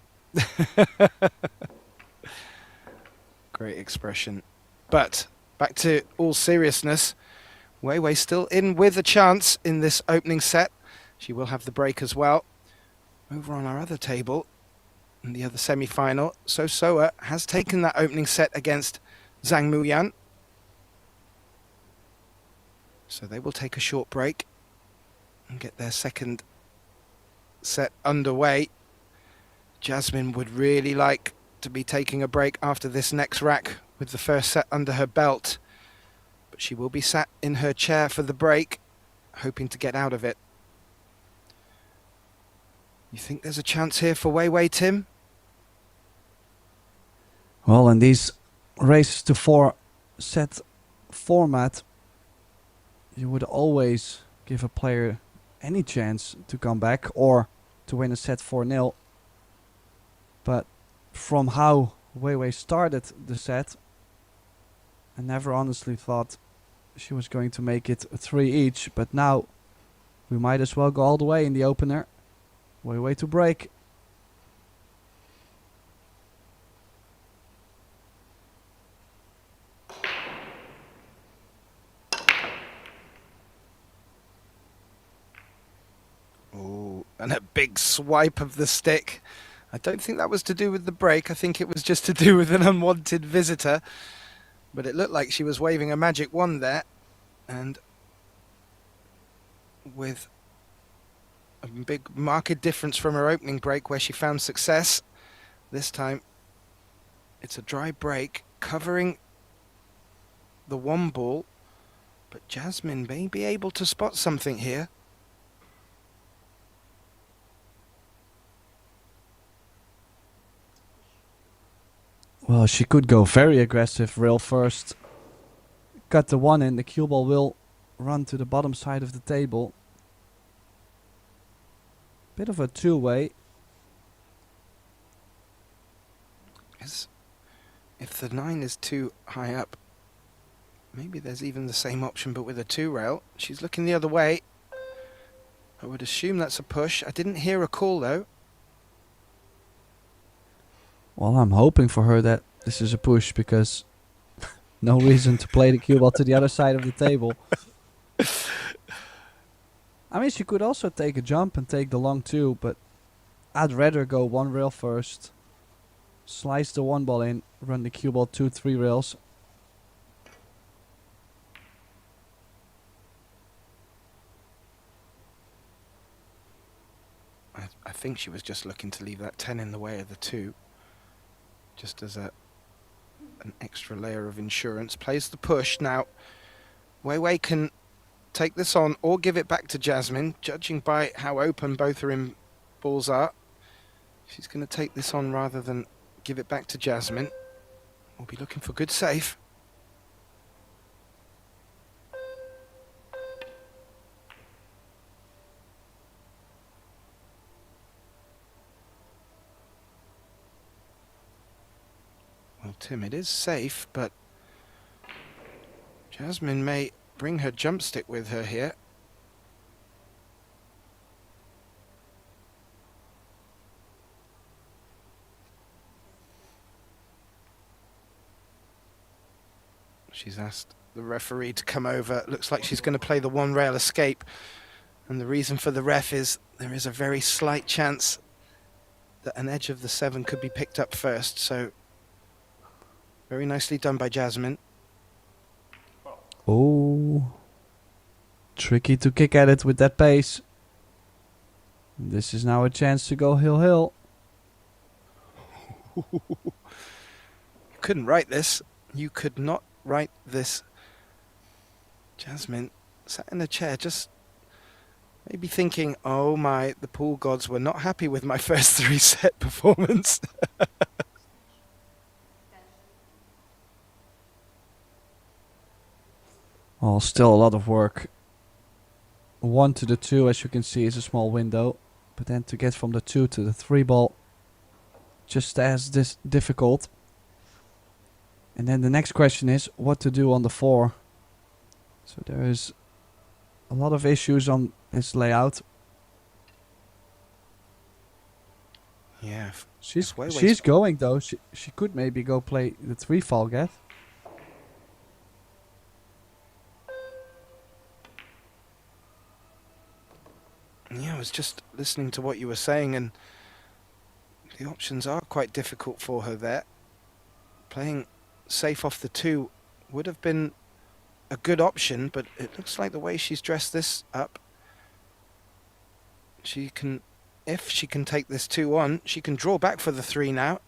Great expression. But back to all seriousness. Wei Wei still in with a chance in this opening set. She will have the break as well. Over on our other table, in the other semi-final, Soa has taken that opening set against Zhang Muyan. So they will take a short break and get their second set underway. Jasmine would really like to be taking a break after this next rack with the first set under her belt. But she will be sat in her chair for the break, hoping to get out of it. You think there's a chance here for Wei Wei, Tim? Well, in these races to 4 set format, you would always give a player any chance to come back or to win a set 4-0. But from how Wei Wei started the set, I never honestly thought she was going to make it 3 each. But now we might as well go all the way in the opener. Wei Wei to break. And a big swipe of the stick. I don't think that was to do with the break. I think it was just to do with an unwanted visitor. But it looked like she was waving a magic wand there. And with a big marked difference from her opening break where she found success, this time it's a dry break covering the 1 ball. But Jasmine may be able to spot something here. Well, she could go very aggressive, rail first. Cut the 1 in, the cue ball will run to the bottom side of the table. Bit of a 2-way. If the 9 is too high up, maybe there's even the same option but with a 2 rail. She's looking the other way. I would assume that's a push. I didn't hear a call though. Well, I'm hoping for her that this is a push because no reason to play the cue ball to the other side of the table. I mean, she could also take a jump and take the long two, but I'd rather go one rail first, slice the one ball in, run the cue ball 2-3 rails. I think she was just looking to leave that 10 in the way of the 2, just as an extra layer of insurance. Plays the push. Now, WEI can take this on or give it back to Jasmine, judging by how open both her in balls are. She's going to take this on rather than give it back to Jasmine. We'll be looking for good save. Well, Tim, it is safe, but Jasmine may bring her jump stick with her here. She's asked the referee to come over. Looks like she's going to play the one rail escape. And the reason for the ref is there is a very slight chance that an edge of the 7 could be picked up first. So very nicely done by Jasmine. Oh, tricky to kick at it with that pace. This is now a chance to go hill. You couldn't write this. You could not write this. Jasmine sat in a chair just maybe thinking, oh my, the pool gods were not happy with my first 3 set performance. Oh, still a lot of work. 1 to the 2, as you can see, is a small window. But then to get from the 2 to the 3 ball, just as difficult. And then the next question is what to do on the 4. So there is a lot of issues on this layout. Yeah. She's going though. She could maybe go play the 3 fall get. Yeah, I was just listening to what you were saying, and the options are quite difficult for her there. Playing safe off the 2 would have been a good option, but it looks like the way she's dressed this up, she can, if she can take this 2 on, she can draw back for the 3 now.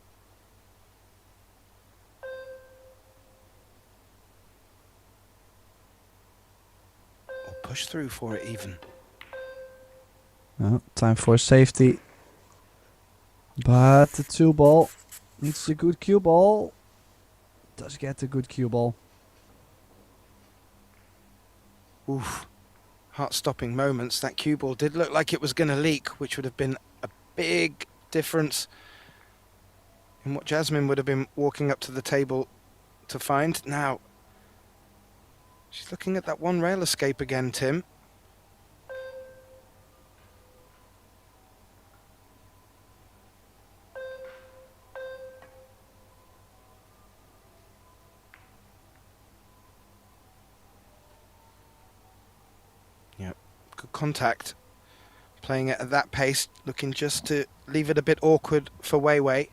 Or push through for it even. No, time for safety. But the 2 ball needs a good cue ball. Does get a good cue ball. Oof. Heart-stopping moments. That cue ball did look like it was going to leak, which would have been a big difference in what Jasmine would have been walking up to the table to find. Now, she's looking at that one rail escape again, Tim. Good contact. Playing it at that pace, looking just to leave it a bit awkward for WEI.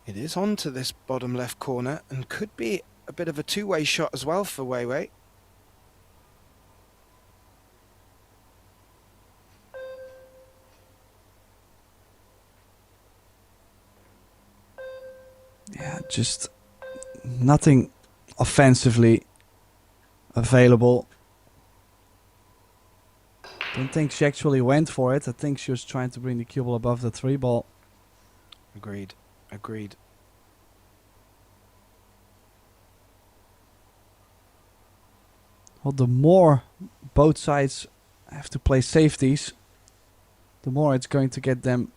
It is on to this bottom left corner and could be a bit of a 2-way shot as well for WEI. Yeah, just nothing offensively available. Don't think she actually went for it. I think she was trying to bring the cue ball above the 3 ball. Agreed. Well, the more both sides have to play safeties, the more it's going to get them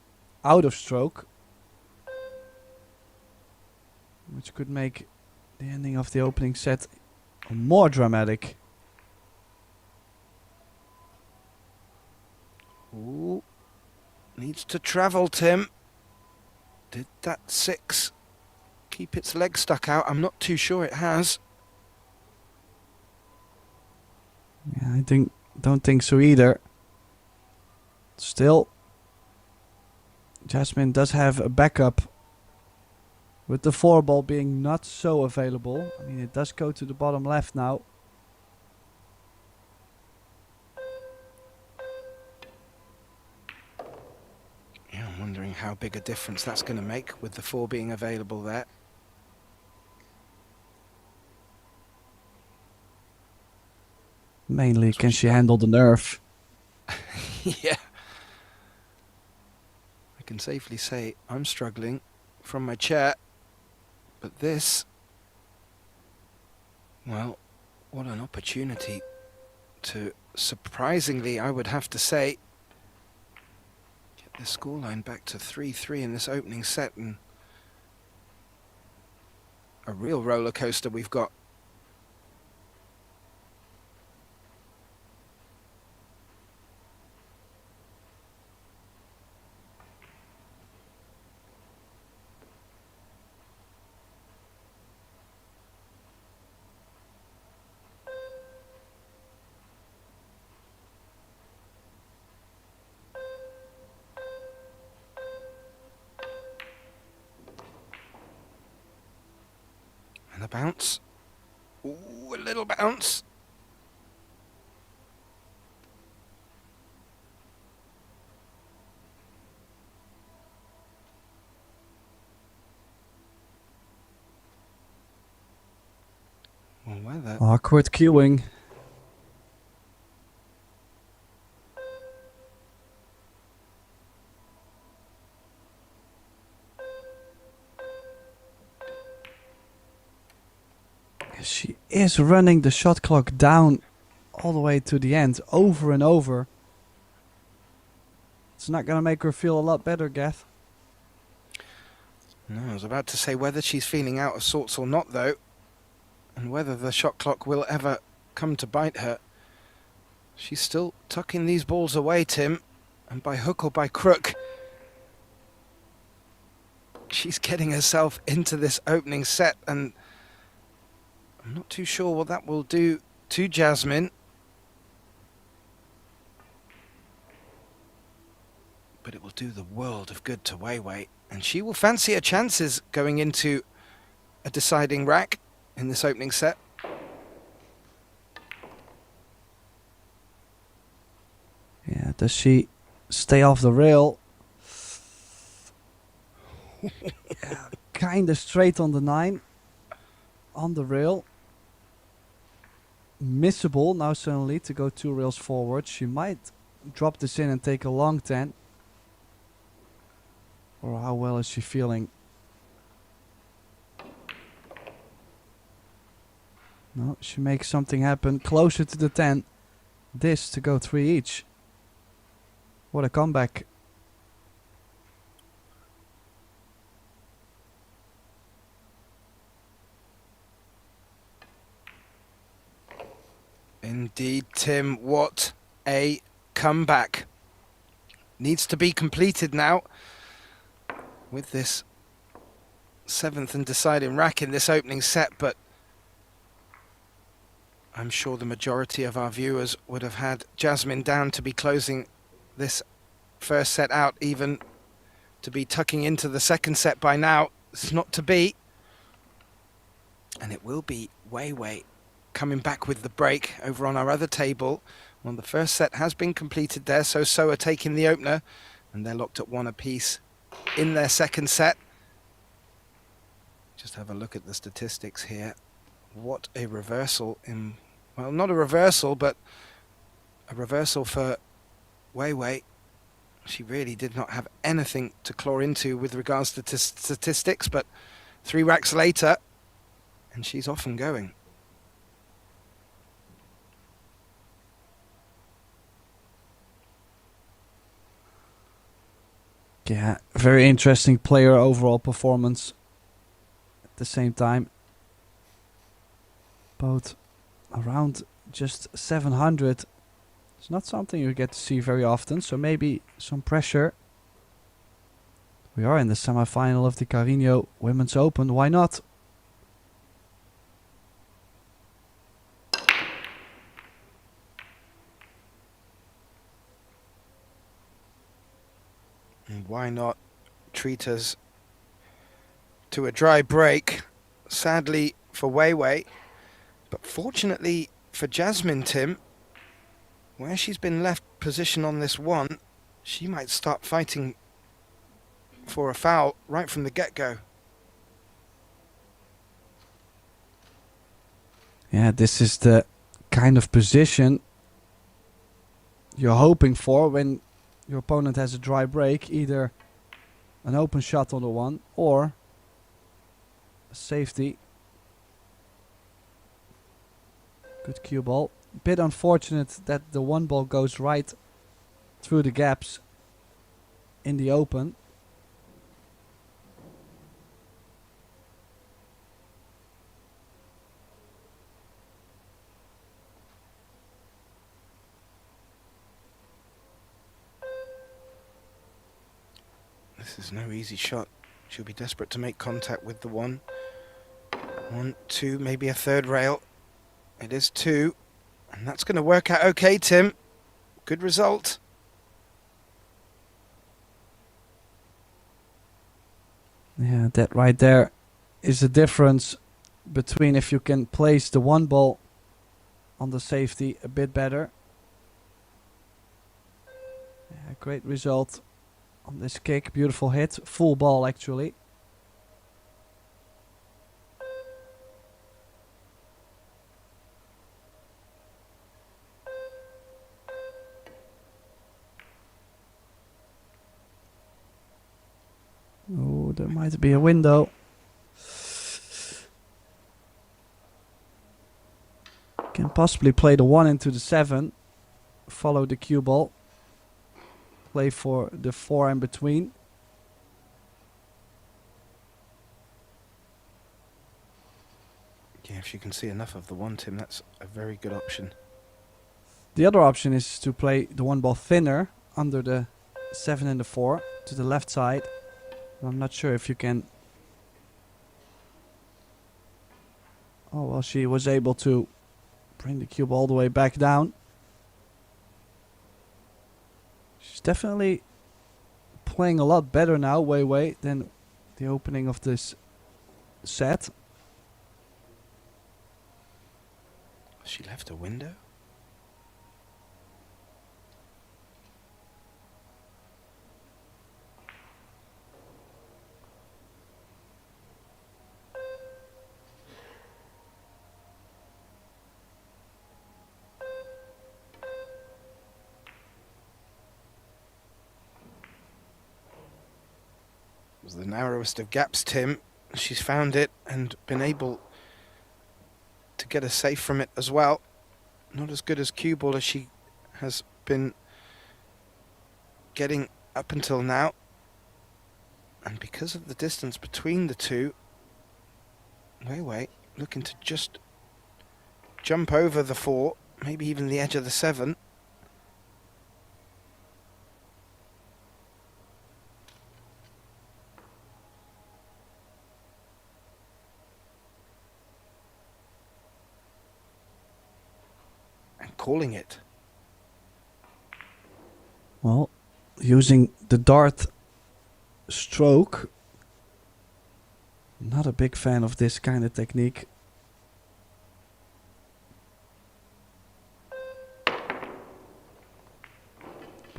out of stroke. Which could make the ending of the opening set more dramatic. Ooh. Needs to travel, Tim. Did that 6 keep its leg stuck out? I'm not too sure it has. Yeah, don't think so either. Still, Jasmine does have a backup. With the 4-ball being not so available. I mean, it does go to the bottom left now. Yeah, I'm wondering how big a difference that's going to make with the 4 being available there. Mainly, can she handle the nerve? Yeah. I can safely say I'm struggling from my chair. But this, well, what an opportunity to, surprisingly, I would have to say, get the scoreline back to 3-3 in this opening set, and a real roller coaster we've got. And a bounce. Ooh, a little bounce. Well, weather. Awkward queuing. She is running the shot clock down all the way to the end, over and over. It's not going to make her feel a lot better, Gath. No, I was about to say whether she's feeling out of sorts or not, though, and whether the shot clock will ever come to bite her. She's still tucking these balls away, Tim, and by hook or by crook, she's getting herself into this opening set, and I'm not too sure what that will do to Jasmine. But it will do the world of good to WEI, and she will fancy her chances going into a deciding rack in this opening set. Yeah, does she stay off the rail? Yeah, kind of straight on the 9. On the rail. Missable now suddenly to go 2 rails forward. She might drop this in and take a long 10. Or how well is she feeling? No, she makes something happen closer to the 10. This to go 3 each. What a comeback. Indeed, Tim, what a comeback. Needs to be completed now with this 7th and deciding rack in this opening set, but I'm sure the majority of our viewers would have had Jasmine down to be closing this first set out, even to be tucking into the second set by now. It's not to be. And it will be WEI coming back with the break over on our other table. Well, the first set has been completed there, so are taking the opener, and they're locked at 1 apiece in their second set. Just have a look at the statistics here. What a reversal in, well, not a reversal, but a reversal for WEI. She really did not have anything to claw into with regards to statistics, but 3 racks later, and she's off and going. Yeah, very interesting player overall performance. At the same time, both around just 700. It's not something you get to see very often, so maybe some pressure. We are in the semi-final of the Carrinho Women's Open. Why not? And why not treat us to a dry break? Sadly for Weiwei, but fortunately for Jasmine, Tim, where she's been left position on this one, she might start fighting for a foul right from the get-go. Yeah, this is the kind of position you're hoping for when your opponent has a dry break, either an open shot on the one or a safety. Good cue ball. Bit unfortunate that the one ball goes right through the gaps in the open. This is no easy shot. She'll be desperate to make contact with the one. 1, 2, maybe a third rail. It is 2. And that's going to work out okay, Tim. Good result. Yeah, that right there is the difference between if you can place the one ball on the safety a bit better. Yeah, great result on this kick. Beautiful hit. Full ball, actually. Oh, there might be a window. Can possibly play the 1 into the 7. Follow the cue ball. Play for the 4 in between. Yeah, if you can see enough of the 1, Tim, that's a very good option. The other option is to play the 1 ball thinner under the 7 and the 4 to the left side. I'm not sure if you can. Oh, well, she was able to bring the cube all the way back down. She's definitely playing a lot better now, Weiwei, than the opening of this set. She left a window? Was the narrowest of gaps, Tim. She's found it and been able to get a safe from it as well. Not as good as cue ball as she has been getting up until now. And because of the distance between the two, Weiwei looking to just jump over the 4, maybe even the edge of the 7. Calling it. Well, using the dart stroke. Not a big fan of this kind of technique.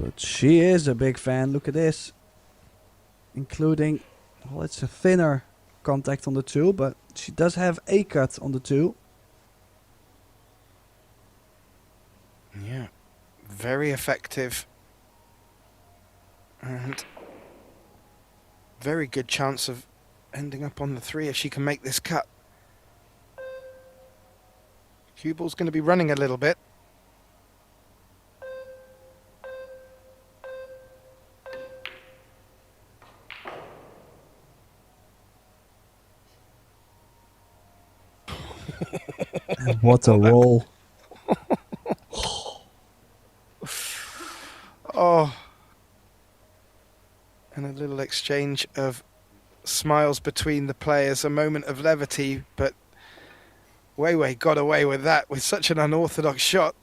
But she is a big fan. Look at this. Including, well, it's a thinner contact on the 2, but she does have a cut on the 2. Yeah, very effective and very good chance of ending up on the 3 if she can make this cut. Cue ball's going to be running a little bit. And what a roll. Oh, and a little exchange of smiles between the players, a moment of levity, but Weiwei got away with that with such an unorthodox shot.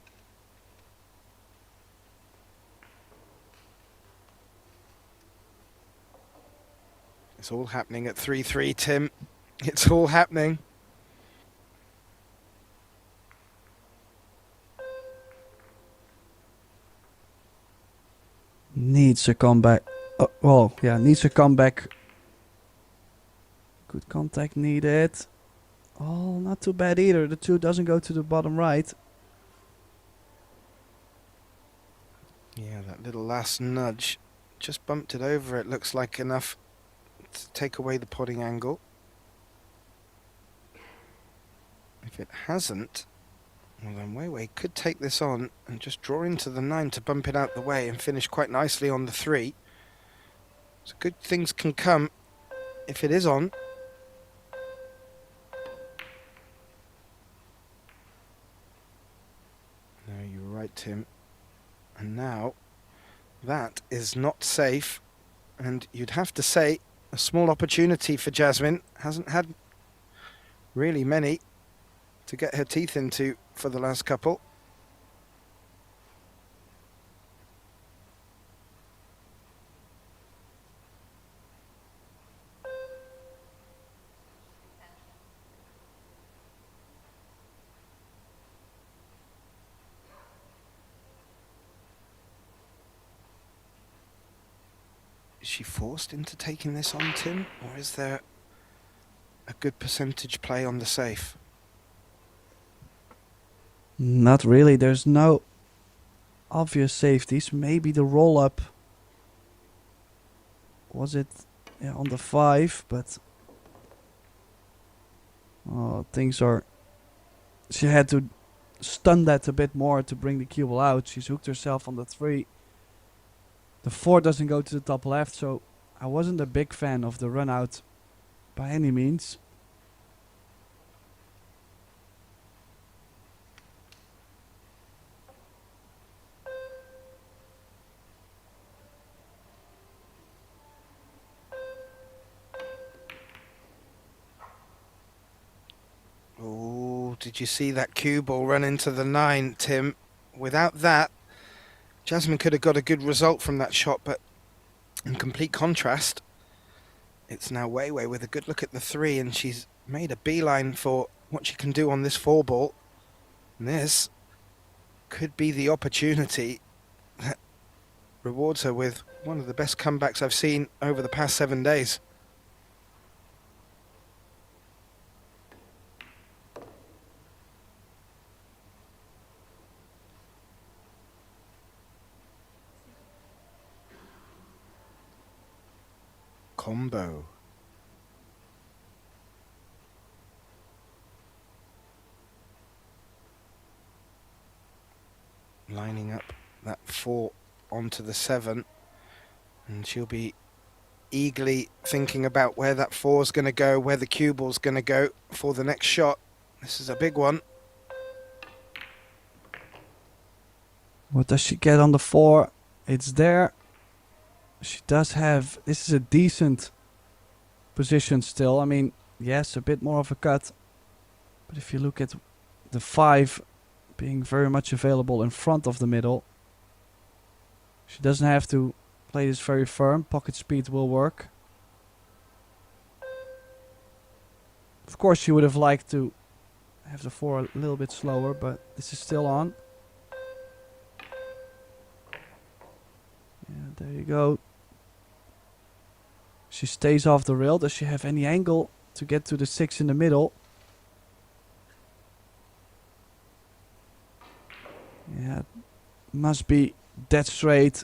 It's all happening at 3-3, Tim. It's all happening. Needs a comeback. Oh, well, yeah, needs a comeback. Good contact needed. Oh, not too bad either. The 2 doesn't go to the bottom right. Yeah, that little last nudge just bumped it over. It looks like enough to take away the potting angle. If it hasn't, well then WEI could take this on and just draw into the 9 to bump it out the way and finish quite nicely on the 3. So good things can come if it is on. No, you were right, Tim. And now that is not safe, and you'd have to say a small opportunity for Jasmine. Hasn't had really many to get her teeth into for the last couple. Is she forced into taking this on, Tim? Or is there a good percentage play on the safe? Not really. There's no obvious safeties. Maybe the roll-up. Was it on the 5? But things are... She had to stun that a bit more to bring the cue ball out. She's hooked herself on the 3. The 4 doesn't go to the top left, so I wasn't a big fan of the run out by any means. Oh, did you see that cue ball run into the 9, Tim? Without that, Jasmine could have got a good result from that shot, but in complete contrast, it's now WEI with a good look at the 3, and she's made a beeline for what she can do on this 4 ball. And this could be the opportunity that rewards her with one of the best comebacks I've seen over the past 7 days. Combo. Lining up that 4 onto the 7, and she'll be eagerly thinking about where that 4 is going to go, where the cue ball's going to go for the next shot. This is a big one. What does she get on the 4? It's there. She does have... This is a decent position still. I mean, yes, a bit more of a cut. But if you look at the 5 being very much available in front of the middle, she doesn't have to play this very firm. Pocket speed will work. Of course, she would have liked to have the 4 a little bit slower, but this is still on. Yeah, there you go. She stays off the rail. Does she have any angle to get to the 6 in the middle? Yeah, must be dead straight.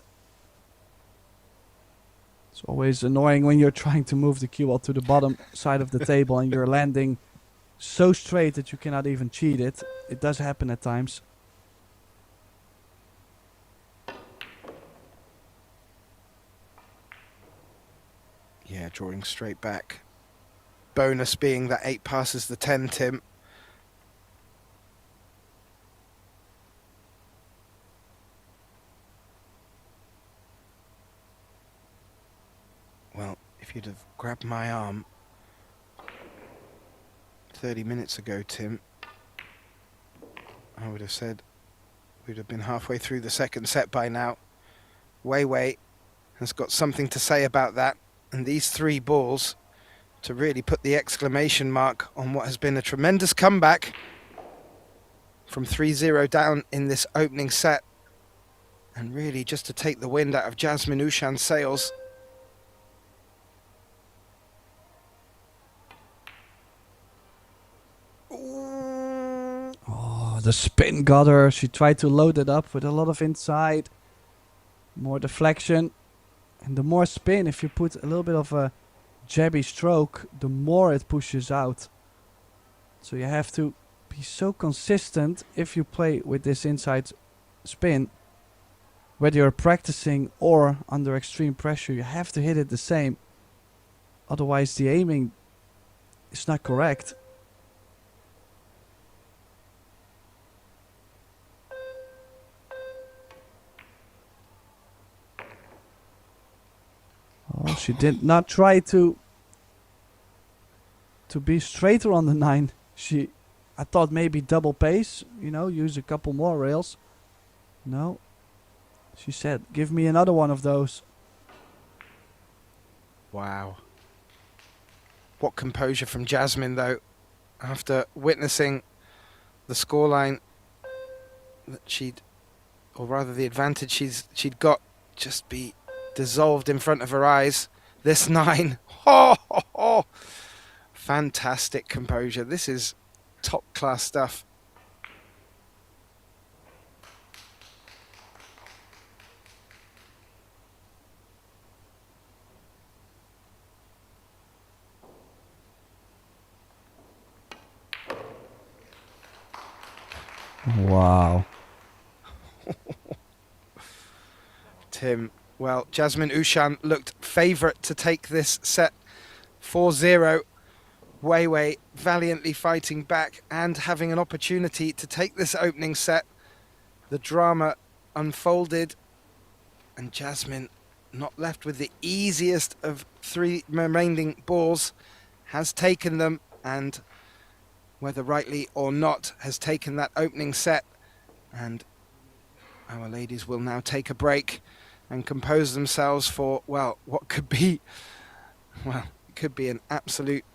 It's always annoying when you're trying to move the cue ball to the bottom side of the table and you're landing so straight that you cannot even cheat it. It does happen at times. Yeah, drawing straight back. Bonus being that 8 passes the 10, Tim. Well, if you'd have grabbed my arm 30 minutes ago, Tim, I would have said we'd have been halfway through the second set by now. WEI has got something to say about that. And these 3 balls to really put the exclamation mark on what has been a tremendous comeback from 3-0 down in this opening set. And really just to take the wind out of Jasmine Ushan's sails. Oh, the spin got her. She tried to load it up with a lot of inside. More deflection. And the more spin, if you put a little bit of a jabby stroke, the more it pushes out. So you have to be so consistent if you play with this inside spin. Whether you're practicing or under extreme pressure, you have to hit it the same. Otherwise the aiming is not correct. Oh, she did not try to be straighter on the 9. I thought maybe double pace, use a couple more rails. No. She said, give me another one of those. Wow. What composure from Jasmine, though, after witnessing the scoreline that or rather the advantage she'd got just be dissolved in front of her eyes. This 9. Oh. Fantastic composure. This is top class stuff. Wow. Tim, well, Jasmine Ushan looked favourite to take this set 4-0. WEI valiantly fighting back and having an opportunity to take this opening set. The drama unfolded and Jasmine, not left with the easiest of 3 remaining balls, has taken them, and whether rightly or not, has taken that opening set. And our ladies will now take a break and compose themselves for, well, what could be, well, it could be an absolute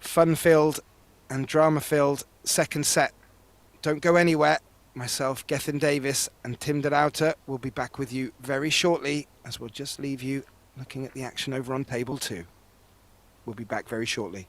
fun-filled and drama-filled second set. Don't go anywhere. Myself, Gethin Davis, and Tim de Lauter will be back with you very shortly, as we'll just leave you looking at the action over on table 2. We'll be back very shortly.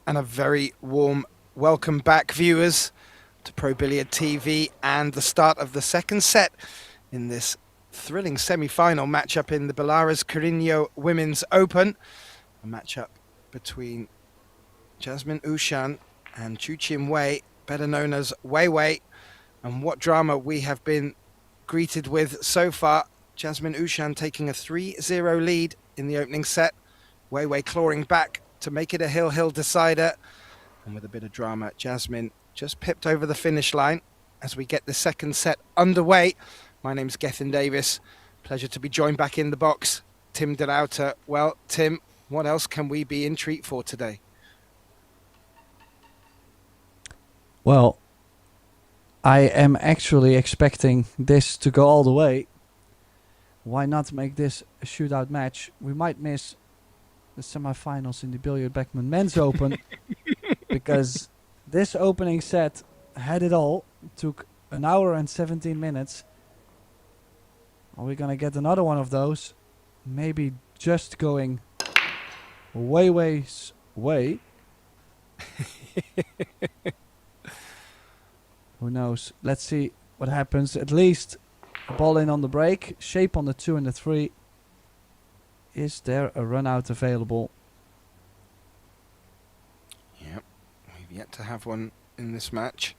And a very warm welcome back, viewers, to Pro Billiard TV and the start of the second set in this thrilling semi-final matchup in the Bilhares Carrinho Women's Open. A matchup between Jasmine Ousschan and Chu Chin Wei, better known as Wei Wei. And what drama we have been greeted with so far. Jasmine Ousschan taking a 3-0 lead in the opening set. Wei Wei clawing back to make it a hill decider. And with a bit of drama, Jasmine just pipped over the finish line as we get the second set underway. My name's Gethin Davis. Pleasure to be joined back in the box. Tim DeLauter. Well, Tim, what else can we be in treat for today? Well, I am actually expecting this to go all the way. Why not make this a shootout match? We might miss the semifinals in the Billard Beckmann Men's Open because this opening set had it all. Took an hour and 17 minutes. Are we gonna get another one of those? Maybe just going way way. Who knows? Let's see what happens. At least a ball in on the break. Shape on the 2 and the 3. Is there a run out available? Yep, we've yet to have one in this match.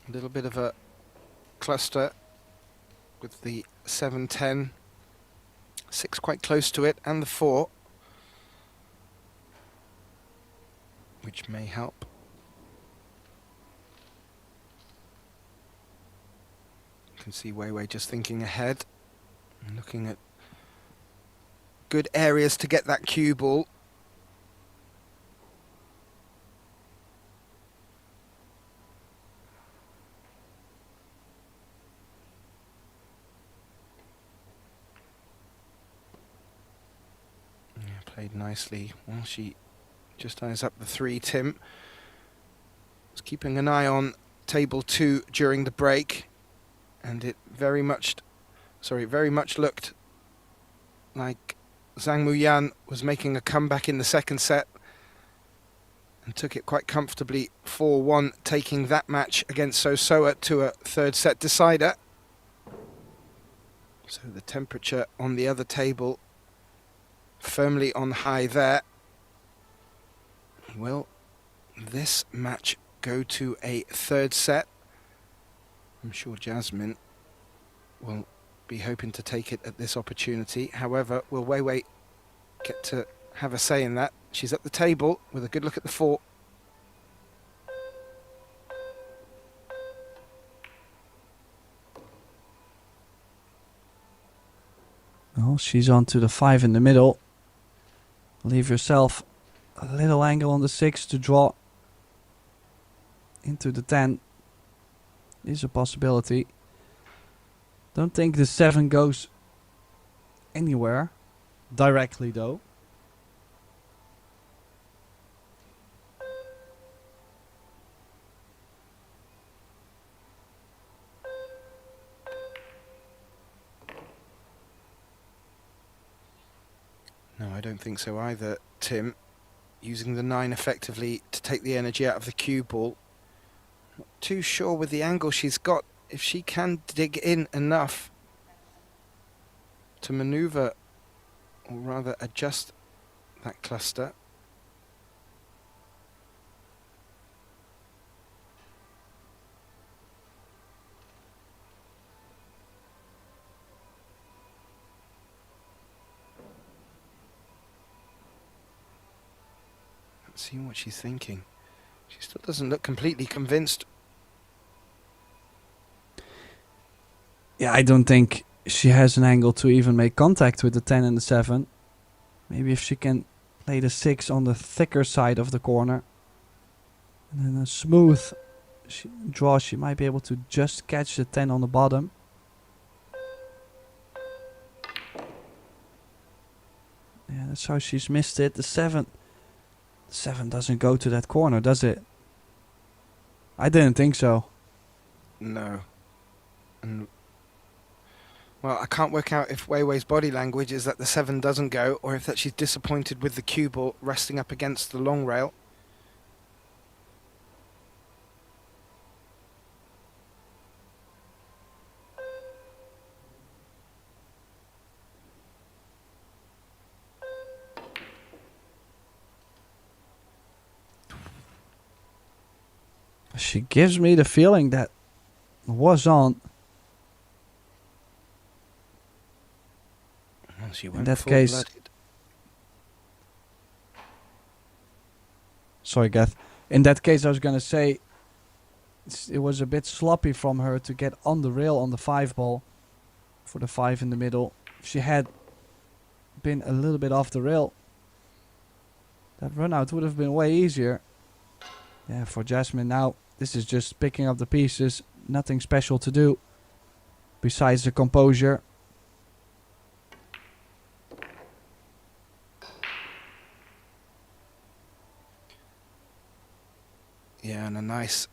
A little bit of a cluster with the 7-10. 6 quite close to it, and the 4, which may help. You can see Wei Wei just thinking ahead and looking at good areas to get that cue ball. Yeah, played nicely. Well, she just eyes up the 3, Tim. Was keeping an eye on table 2 during the break. And it very much looked like Zhang Muyan was making a comeback in the second set and took it quite comfortably 4-1, taking that match against Sosoa to a third set decider. So the temperature on the other table firmly on high there. Will this match go to a third set? I'm sure Jasmine will be hoping to take it at this opportunity. However, will Wei Wei get to have a say in that? She's at the table with a good look at the 4. Well, she's on to the 5 in the middle. Leave yourself a little angle on the 6 to draw into the 10. Is a possibility. Don't think the 7 goes anywhere directly though. No, I don't think so either, Tim. Using the 9 effectively to take the energy out of the cue ball. Not too sure with the angle she's got if she can dig in enough to maneuver, or rather adjust that cluster. Let's see what she's thinking. She still doesn't look completely convinced. Yeah, I don't think she has an angle to even make contact with the 10 and the 7. Maybe if she can play the 6 on the thicker side of the corner. And then a smooth draw, she might be able to just catch the 10 on the bottom. Yeah, that's how she's missed it. The 7 doesn't go to that corner, does it? I didn't think so. No. And Well, I can't work out if Wei Wei's body language is that the 7 doesn't go, or if that she's disappointed with the cue ball resting up against the long rail. She gives me the feeling that was on. Well, she In went that case, full-blooded. sorry, Gath. In that case, I was gonna say it was a bit sloppy from her to get on the rail on the 5 ball for the 5 in the middle. If she had been a little bit off the rail, that run out would have been way easier. Yeah, for Jasmine now, this is just picking up the pieces. Nothing special to do besides the composure. Yeah, and a nice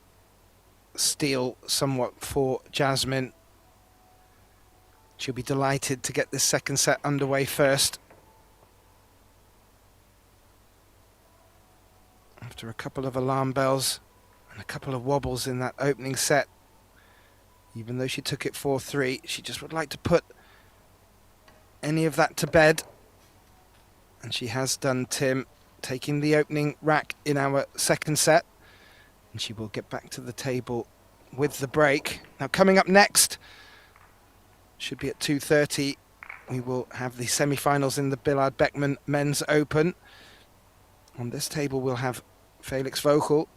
steal somewhat for Jasmine. She'll be delighted to get this second set underway first. After a couple of alarm bells and a couple of wobbles in that opening set, even though she took it 4-3, she just would like to put any of that to bed. And she has done, Tim, taking the opening rack in our second set. And she will get back to the table with the break. Now coming up next, should be at 2:30, we will have the semi-finals in the Billard Beckmann Men's Open. On this table we'll have Felix Vogel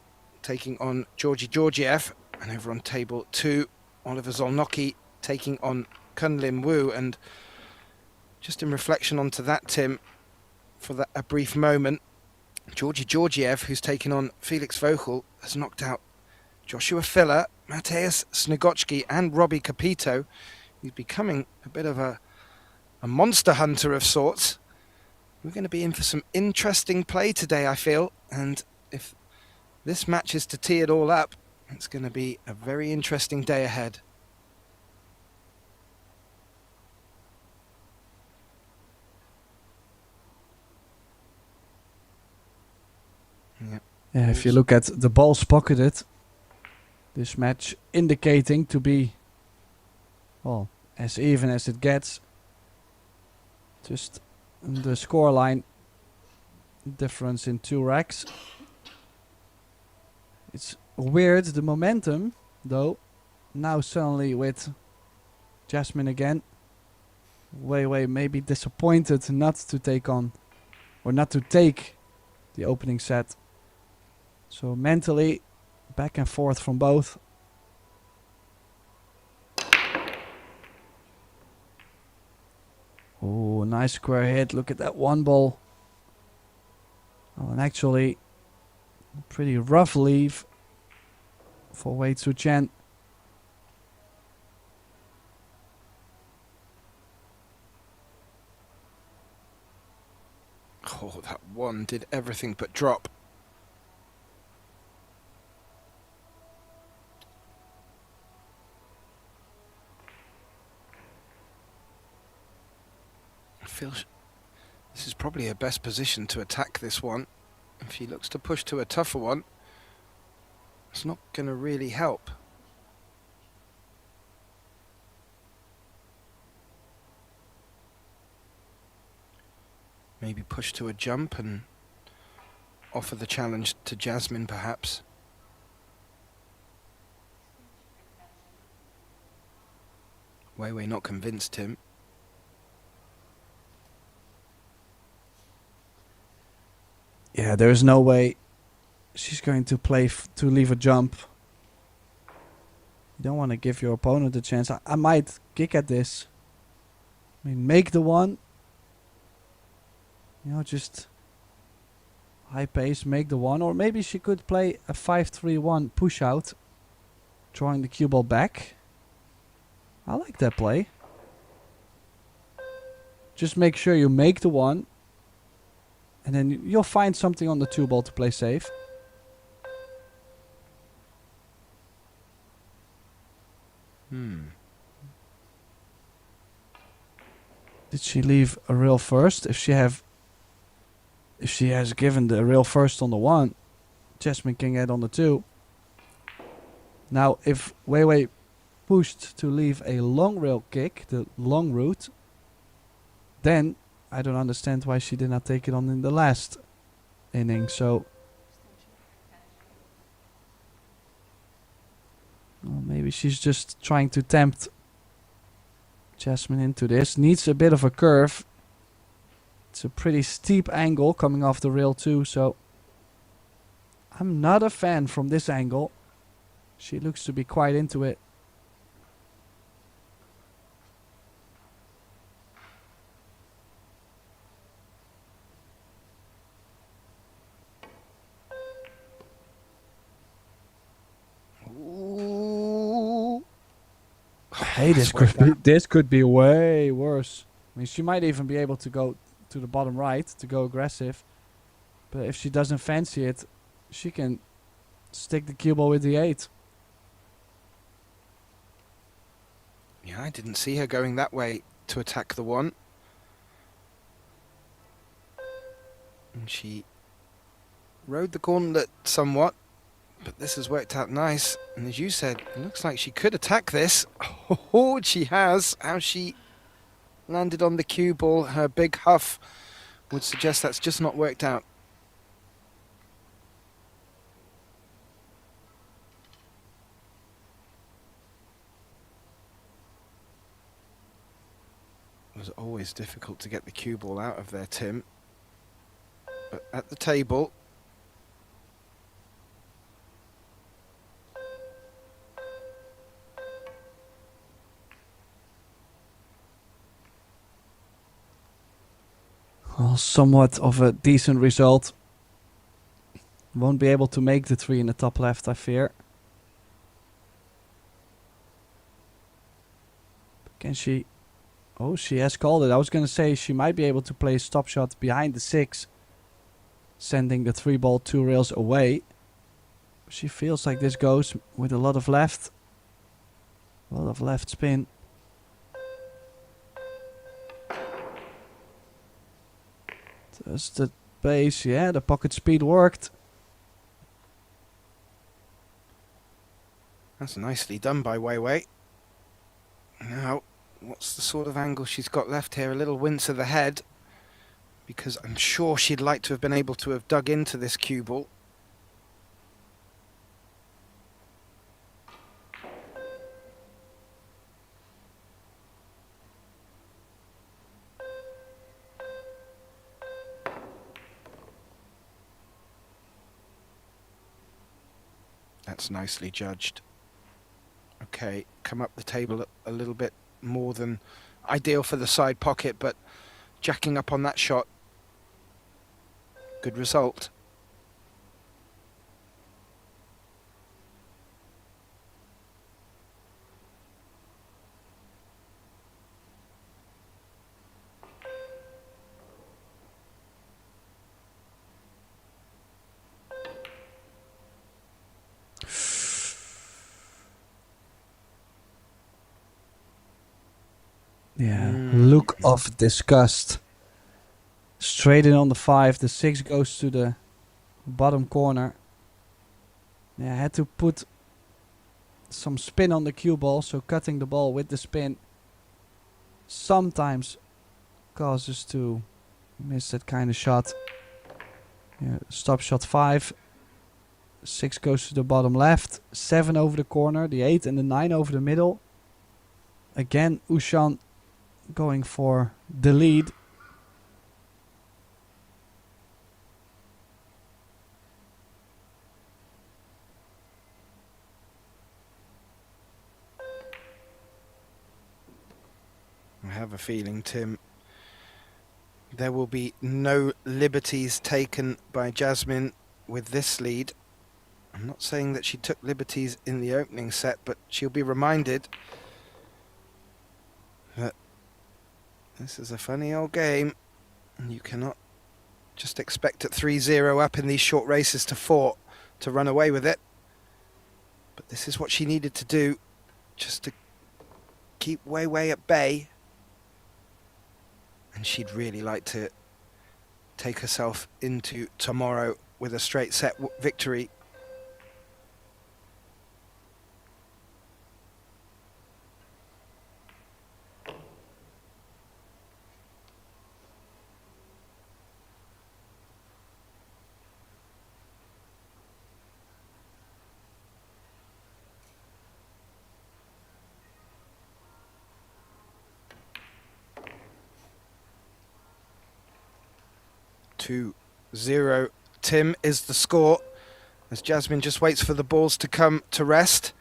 taking on Georgi Georgiev, and over on table 2, Oliver Zolnocki taking on Kunlim Wu. And just in reflection onto that, Tim, for a brief moment, Georgi Georgiev, who's taken on Felix Vogel, has knocked out Joshua Filler, Mateusz Snigocki and Robbie Capito. He's becoming a bit of a monster hunter of sorts. We're going to be in for some interesting play today, I feel, and if this match is to tee it all up, it's going to be a very interesting day ahead. Yeah, if you look at the balls pocketed, this match indicating to be, well, as even as it gets. Just the scoreline difference in 2 racks. It's weird, the momentum, though, now suddenly with Jasmine again. Wei Wei maybe disappointed not to take on, or not to take the opening set. So mentally, back and forth from both. Oh, nice square hit. Look at that 1 ball. Oh, and actually, a pretty rough leave for Wei Tzu-chen. Oh, that 1 did everything but drop. I feel this is probably her best position to attack this one. If she looks to push to a tougher one, it's not going to really help. Maybe push to a jump and offer the challenge to Jasmine, perhaps. Wei Wei not convinced him. Yeah, there's no way she's going to play to leave a jump. You don't want to give your opponent a chance. I might kick at this. I mean, make the 1. You know, just high pace, make the 1. Or maybe she could play a 5-3-1 push out, drawing the cue ball back. I like that play. Just make sure you make the 1. And then you'll find something on the 2 ball to play safe. Did she leave a real first? If she has given the real first on the 1, Jasmine can get on the 2. Now, if WEI pushed to leave a long rail kick, the long route, then I don't understand why she did not take it on in the last inning. So well, maybe she's just trying to tempt Jasmine into this. Needs a bit of a curve. It's a pretty steep angle coming off the rail too, so I'm not a fan from this angle. She looks to be quite into it. Ooh. Hey, this could be way worse. I mean, she might even be able to go to the bottom right to go aggressive. But if she doesn't fancy it, she can stick the cue ball with the 8. Yeah, I didn't see her going that way to attack the 1. And she rode the gauntlet somewhat, but this has worked out nice. And as you said, it looks like she could attack this. Oh, she has. How she landed on the cue ball, her big huff would suggest that's just not worked out. It was always difficult to get the cue ball out of there, Tim. But at the table, well, somewhat of a decent result. Won't be able to make the 3 in the top left, I fear. Can she? Oh, she has called it. I was going to say she might be able to play a stop shot behind the 6, sending the 3 ball 2 rails away. She feels like this goes with a lot of left. A lot of left spin. Just the base, yeah, the pocket speed worked. that's nicely done by WEI. Now, what's the sort of angle she's got left here? A little wince of the head, because I'm sure she'd like to have been able to have dug into this cue ball. That's nicely judged. Okay, come up the table a little bit more than ideal for the side pocket, but jacking up on that shot. Good result. Yeah, look of disgust. Straight in on the 5. The 6 goes to the bottom corner. Yeah, I had to put some spin on the cue ball, so cutting the ball with the spin sometimes causes to miss that kind of shot. Yeah, stop shot 5. 6 goes to the bottom left. 7 over the corner. The 8 and the 9 over the middle. Again, OUSCHAN going for the lead. I have a feeling, Tim, there will be no liberties taken by Jasmine with this lead. I'm not saying that she took liberties in the opening set, but she'll be reminded that this is a funny old game, and you cannot just expect at 3-0 up in these short races to run away with it. But this is what she needed to do, just to keep WEI at bay. And she'd really like to take herself into tomorrow with a straight set victory. Two 0 Tim is the score as Jasmine just waits for the balls to come to rest.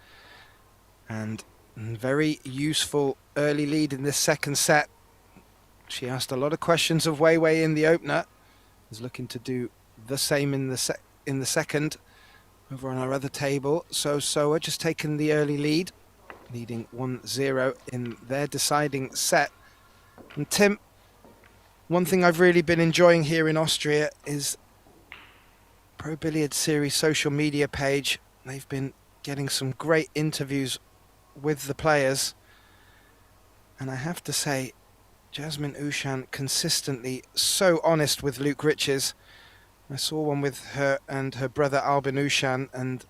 And very useful early lead in this second set. She asked a lot of questions of WEI in the opener. Is looking to do the same in the second over on our other table. So Soa just taken the early lead, leading 1-0 in their deciding set. And Tim, one thing I've really been enjoying here in Austria is Pro Billiard Series social media page. They've been getting some great interviews with the players. And I have to say, Jasmine OUSCHAN consistently so honest with Luke Riches. I saw one with her and her brother Albin OUSCHAN, and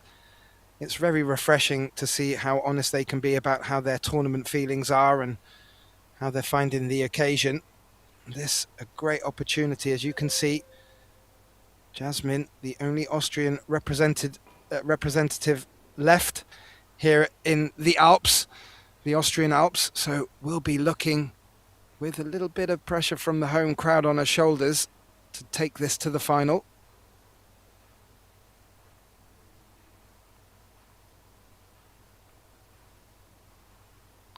it's very refreshing to see how honest they can be about how their tournament feelings are and how they're finding the occasion. This a great opportunity, as you can see. Jasmine, the only Austrian representative left here in the Alps, the Austrian Alps. So we'll be looking with a little bit of pressure from the home crowd on her shoulders to take this to the final.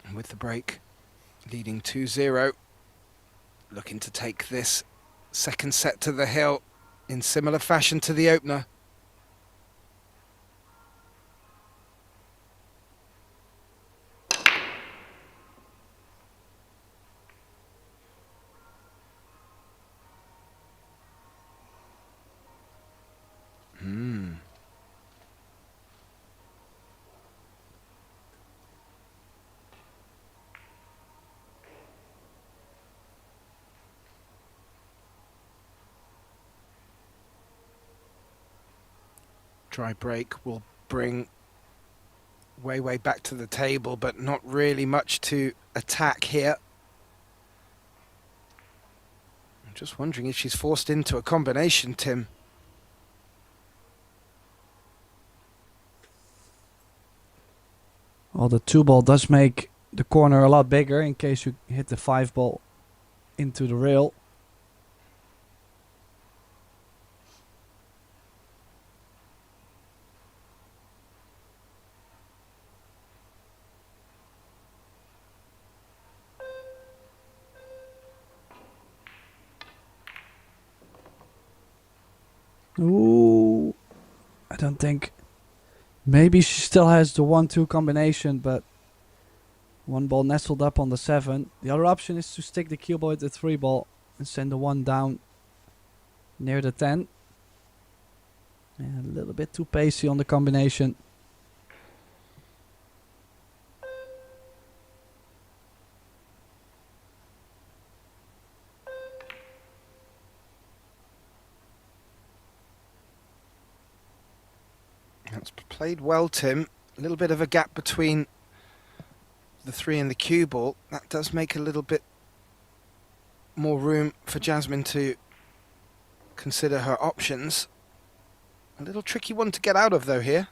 And with the break, leading 2-0. Looking to take this second set to the hill in similar fashion to the opener. Dry break will bring WEI back to the table, but not really much to attack here. I'm just wondering if she's forced into a combination, Tim. Well, the 2-ball does make the corner a lot bigger in case you hit the 5-ball into the rail. Ooh, I don't think. Maybe she still has the 1-2 combination, but one ball nestled up on the 7. The other option is to stick the cue ball at the 3-ball and send the 1 down near the 10. And a little bit too pacey on the combination. That's played well, Tim. A little bit of a gap between the 3 and the cue ball. That does make a little bit more room for Jasmine to consider her options. A little tricky one to get out of, though, here.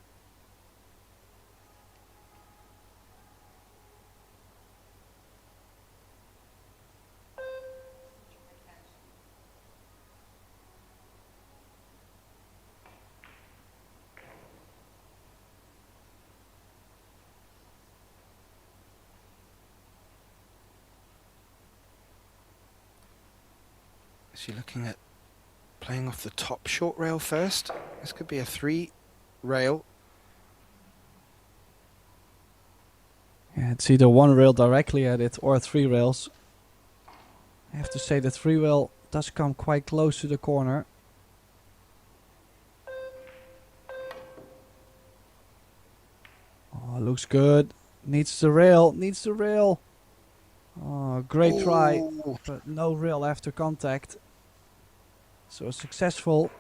Is she looking at playing off the top short rail first? This could be a 3 rail. Yeah, it's either 1 rail directly at it or 3 rails. I have to say the 3 rail does come quite close to the corner. Oh, looks good. Needs the rail, needs the rail. Oh, great try, Ooh. but no real after contact. So a successful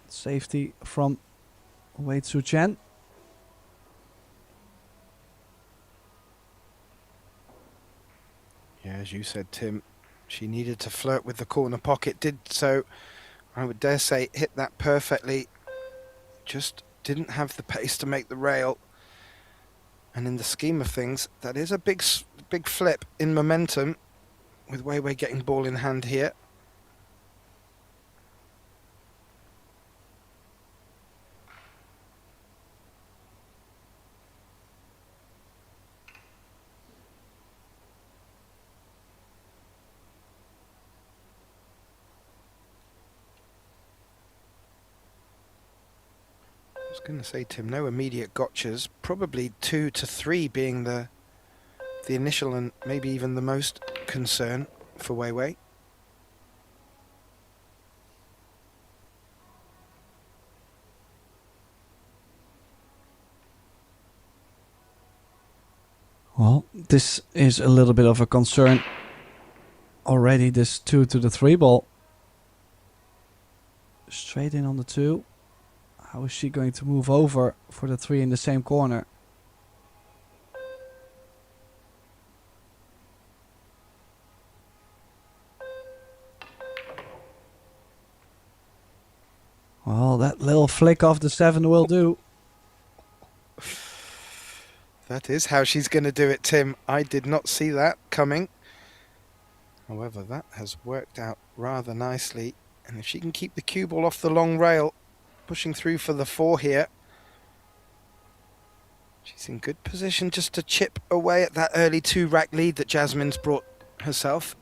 safety from Wei Tzu-chen. Yeah, as you said, Tim, she needed to flirt with the corner pocket, did so, I would dare say, hit that perfectly. Just didn't have the pace to make the rail. And in the scheme of things, that is a big flip in momentum, with Wei Wei getting ball in hand here. I was going to say, Tim, no immediate gotchas, probably 2 to 3 being the initial and maybe even the most concern for Wei Wei. Well, this is a little bit of a concern already, this 2 to the 3 ball. Straight in on the 2. How is she going to move over for the 3 in the same corner? Well, that little flick off the 7 will do. That is how she's going to do it, Tim. I did not see that coming. However, that has worked out rather nicely. And if she can keep the cue ball off the long rail, pushing through for the 4 here, she's in good position just to chip away at that early 2-rack lead that Jasmine's brought herself.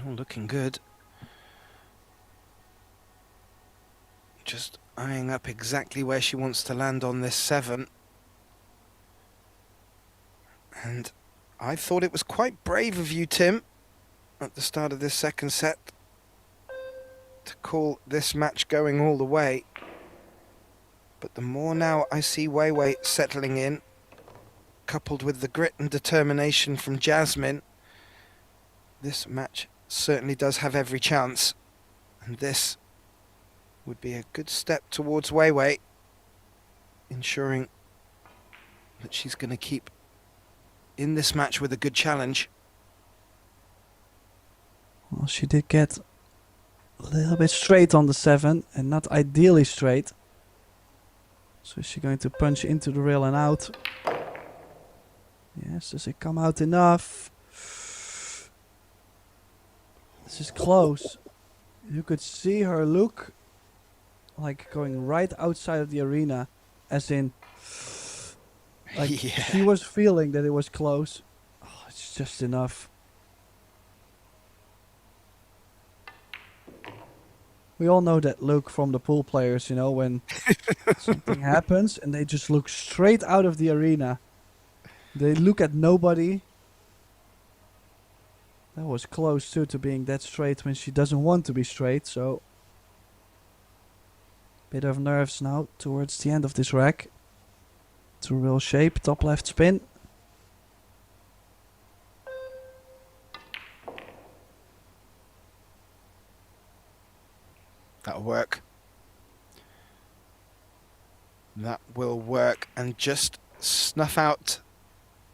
Looking good. Just eyeing up exactly where she wants to land on this 7. And I thought it was quite brave of you, Tim, at the start of this second set, to call this match going all the way. But the more now I see Wei Wei settling in, coupled with the grit and determination from Jasmine, this match certainly does have every chance, and this would be a good step towards Wei Wei, ensuring that she's going to keep in this match with a good challenge. Well, she did get a little bit straight on the 7 and not ideally straight. So is she going to punch into the rail and out? Yes, does it come out enough? This is close. You could see her look like going right outside of the arena, as in, like she was feeling that it was close. Oh, it's just enough. We all know that look from the pool players, you know, when something happens and they just look straight out of the arena. They look at nobody. That was close too to being that straight when she doesn't want to be straight, so bit of nerves now towards the end of this rack. To real shape, top left spin. That'll work. That will work and just snuff out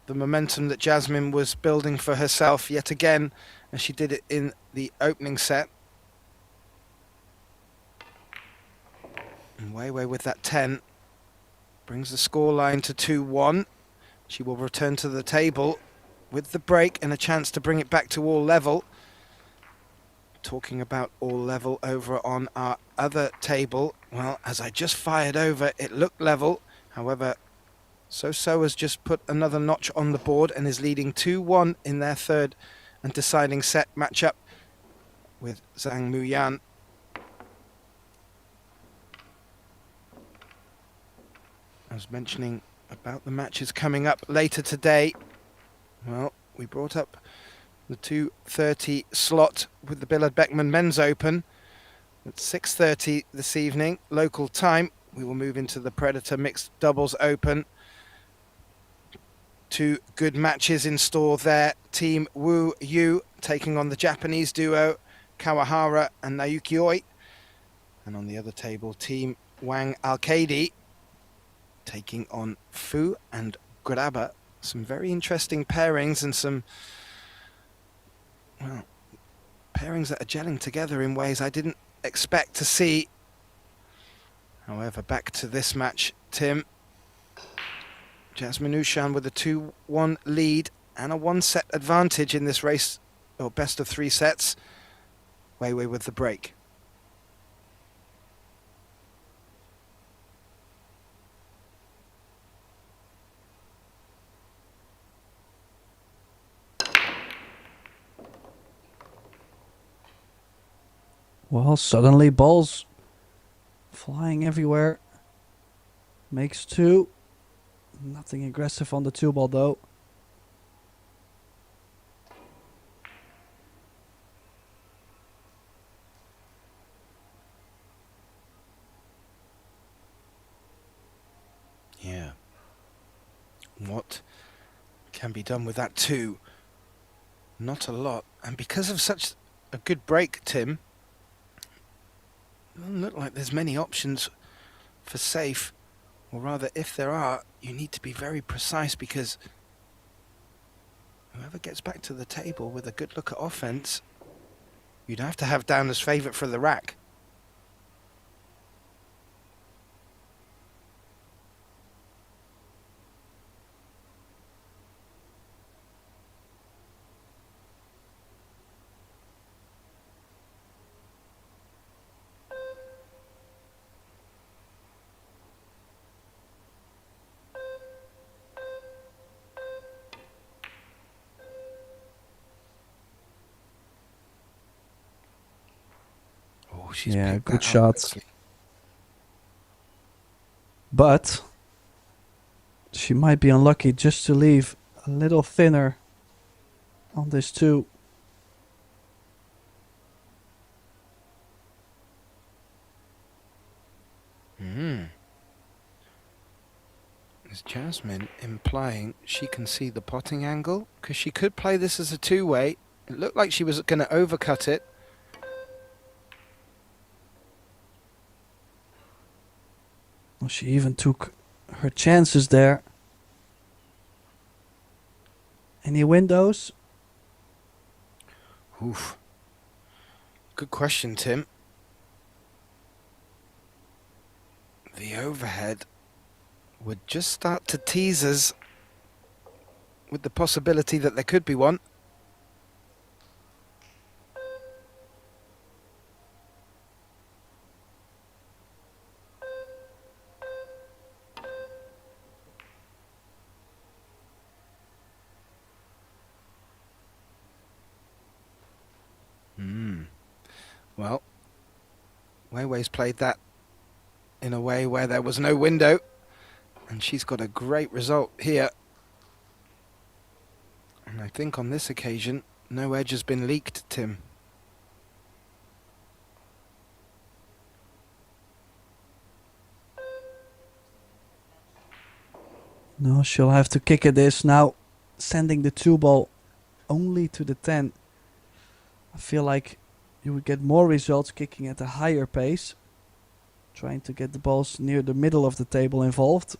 the momentum that Jasmine was building for herself yet again, as she did it in the opening set. And Wei Wei with that 10 brings the scoreline to 2-1. She will return to the table with the break and a chance to bring it back to all level. Talking about all level over on our other table, well, as I just fired over, it looked level. However, So has just put another notch on the board and is leading 2-1 in their third and deciding set matchup with Zhang Muyan. I was mentioning about the matches coming up later today. Well, we brought up the 2:30 slot with the Billard Beckmann Men's Open at 6:30 this evening, local time. We will move into the Predator Mixed Doubles Open. 2 good matches in store there. Team Wu Yu taking on the Japanese duo Kawahara and Naoki Oi. And on the other table, Team Wang Alkadi taking on Fu and Grabber. Some very interesting pairings and some, well, pairings that are gelling together in ways I didn't expect to see. However, back to this match, Tim. Jasmine Ushan with a 2-1 lead and a 1-set advantage in this race, or best of 3 sets. Wei Wei with the break. Well, suddenly balls flying everywhere. Makes 2. Nothing aggressive on the 2-ball though. Yeah. What can be done with that 2? Not a lot. And because of such a good break, Tim, it doesn't look like there's many options for safe. Or rather, if there are, you need to be very precise, because whoever gets back to the table with a good look at offense, you'd have to have down as favourite for the rack. Oh, she's Yeah, picked good that up shots. nicely. But she might be unlucky just to leave a little thinner on this 2. Is Jasmine implying she can see the potting angle? Because she could play this as a 2-way. It looked like she was going to overcut it. Well, she even took her chances there. Any windows? Oof. Good question, Tim. The overhead would just start to tease us with the possibility that there could be one. Well, Wei Wei's played that in a way where there was no window, and she's got a great result here. And I think on this occasion, no edge has been leaked, Tim. No, she'll have to kick at this now, sending the 2-ball only to the 10. I feel like you would get more results kicking at a higher pace, trying to get the balls near the middle of the table involved.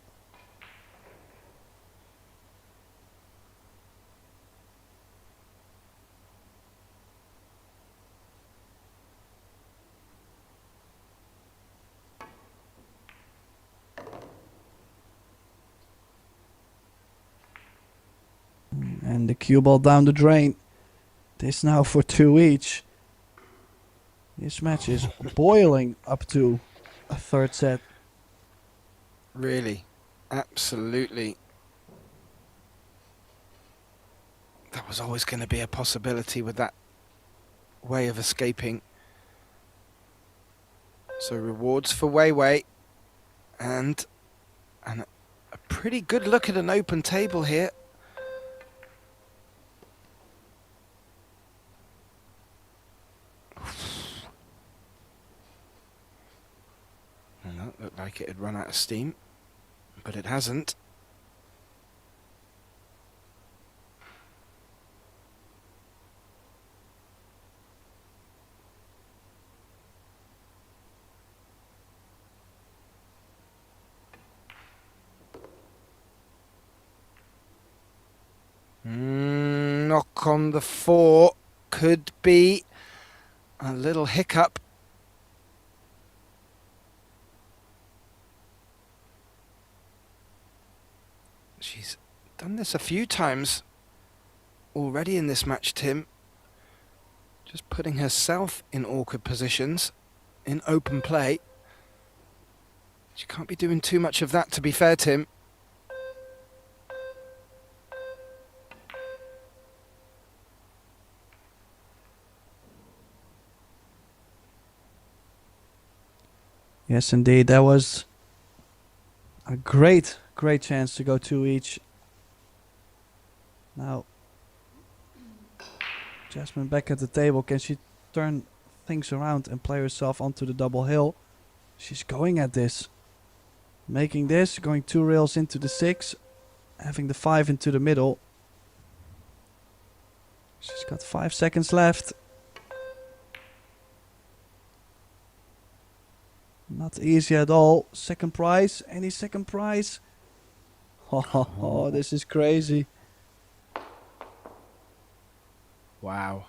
And the cue ball down the drain. This now for 2 each. This match is boiling up to a 3rd set. Really. Absolutely. That was always going to be a possibility with that way of escaping. So rewards for WEI and a pretty good look at an open table here. And that looked like it had run out of steam, but it hasn't. Knock on the 4 could be a little hiccup. She's done this a few times already in this match, Tim. Just putting herself in awkward positions in open play. She can't be doing too much of that, to be fair, Tim. Yes, indeed. That was a great chance to go 2 each. Now, Jasmine back at the table. Can she turn things around and play herself onto the double hill? She's going at this. Making this, going 2 rails into the 6. Having the 5 into the middle. She's got 5 seconds left. Not easy at all. Second prize. Any second prize? Oh, this is crazy. Wow.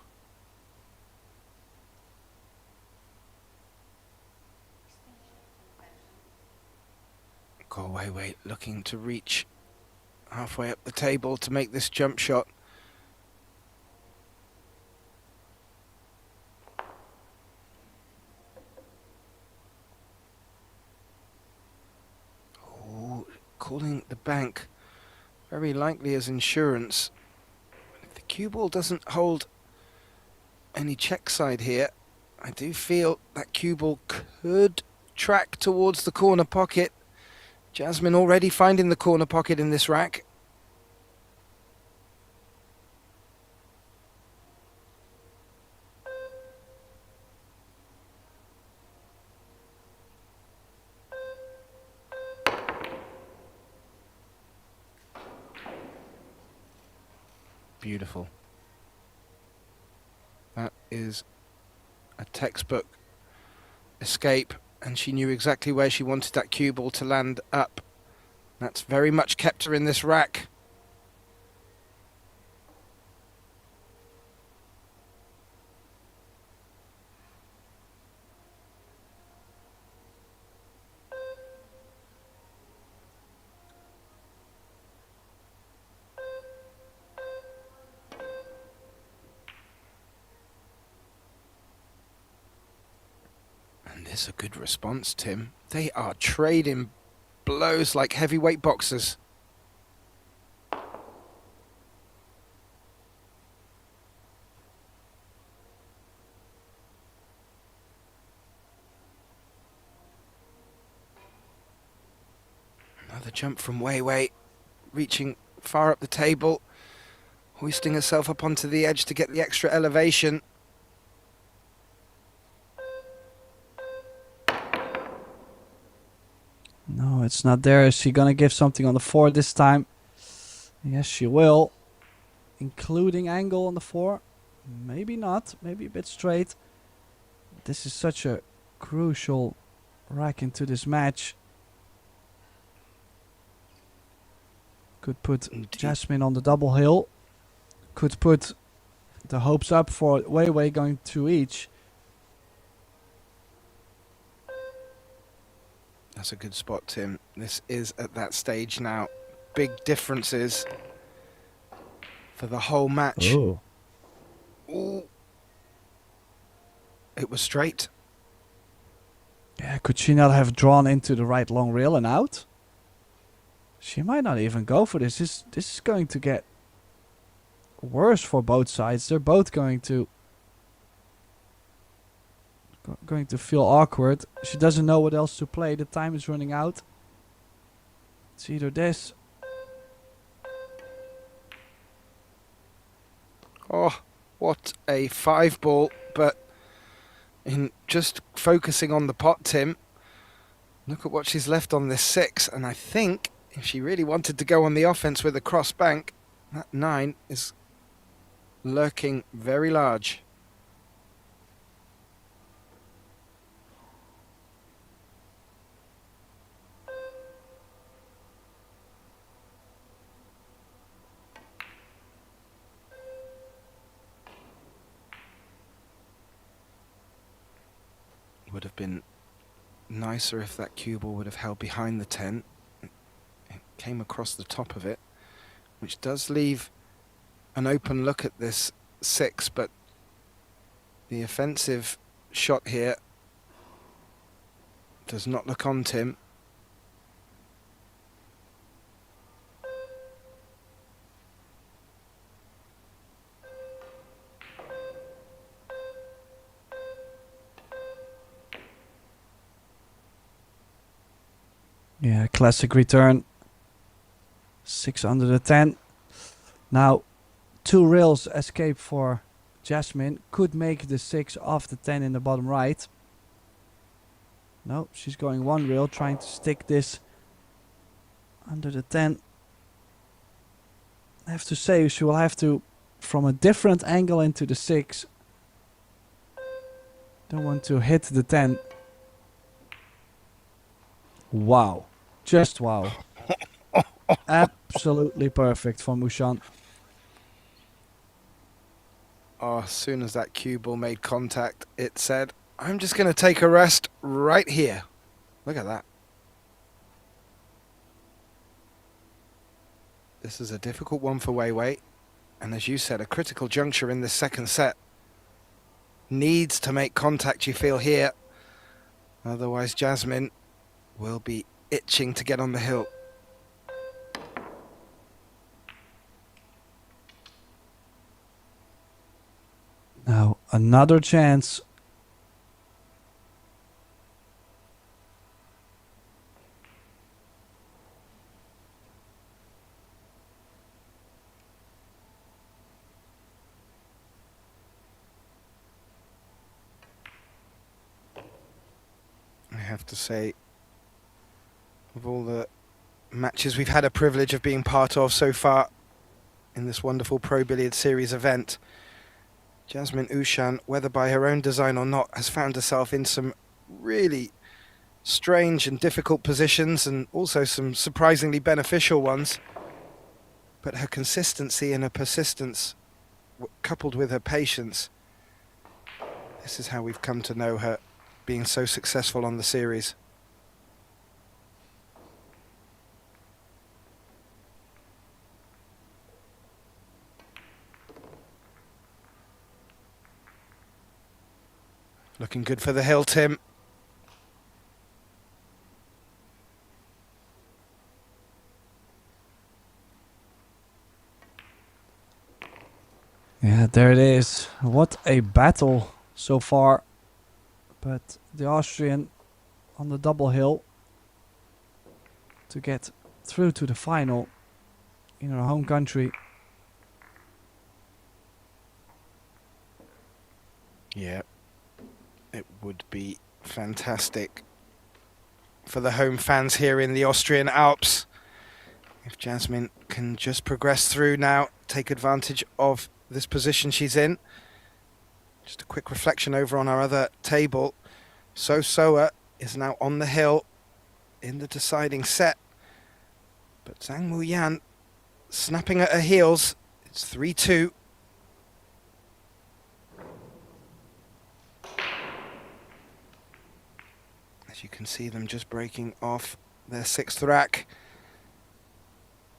WEI looking to reach halfway up the table to make this jump shot. Calling the bank very likely as insurance. If the cue ball doesn't hold any check side here, I do feel that cue ball could track towards the corner pocket. Jasmine already finding the corner pocket in this rack. Beautiful. That is a textbook escape, and she knew exactly where she wanted that cue ball to land up. That's very much kept her in this rack. This is a good response, Tim. They are trading blows like heavyweight boxers. Another jump from WEI, reaching far up the table, hoisting herself up onto the edge to get the extra elevation. No, it's not there. Is she gonna give something on the 4 this time? Yes, she will. Including angle on the 4. Maybe not. Maybe a bit straight. This is such a crucial rack into this match. Could put Jasmine on the double hill. Could put the hopes up for WEI going 2 each. That's a good spot, Tim. This is at that stage now. Big differences for the whole match. Oh. Ooh. It was straight. Yeah, could she not have drawn into the right long rail and out? She might not even go for this. This is going to get worse for both sides. They're both going to feel awkward. She doesn't know what else to play. The time is running out. It's either this. Oh, what a 5-ball, but in just focusing on the pot, Tim, look at what she's left on this 6, and I think if she really wanted to go on the offense with a cross bank, that 9 is lurking very large. Would have been nicer if that cue ball would have held behind the 10. It came across the top of it, which does leave an open look at this 6, but the offensive shot here does not look on Tim. Yeah, classic return. 6 under the 10. Now, 2 rails escape for Jasmine. Could make the 6 off the 10 in the bottom right. No, she's going 1 rail, trying to stick this under the 10. I have to say, she will have to, from a different angle into the 6. Don't want to hit the 10. Wow. Just wow. Absolutely perfect from Johann. Oh, as soon as that cue ball made contact, it said, I'm just going to take a rest right here. Look at that. This is a difficult one for WEI, and as you said, a critical juncture in this second set. Needs to make contact, you feel, here. Otherwise, Jasmine will be itching to get on the hill. Now, another chance. I have to say, of all the matches we've had a privilege of being part of so far in this wonderful Pro Billiard Series event, Jasmine OUSCHAN, whether by her own design or not, has found herself in some really strange and difficult positions, and also some surprisingly beneficial ones. But her consistency and her persistence, coupled with her patience, this is how we've come to know her being so successful on the series. Looking good for the hill, Tim. Yeah, there it is. What a battle so far. But the Austrian on the double hill to get through to the final in her home country. Yeah, it would be fantastic for the home fans here in the Austrian Alps if Jasmine can just progress through now, take advantage of this position she's in. Just a quick reflection over on our other table. Soa is now on the hill in the deciding set, but Zhang Muyan snapping at her heels. It's 3-2. As you can see them just breaking off their 6th rack.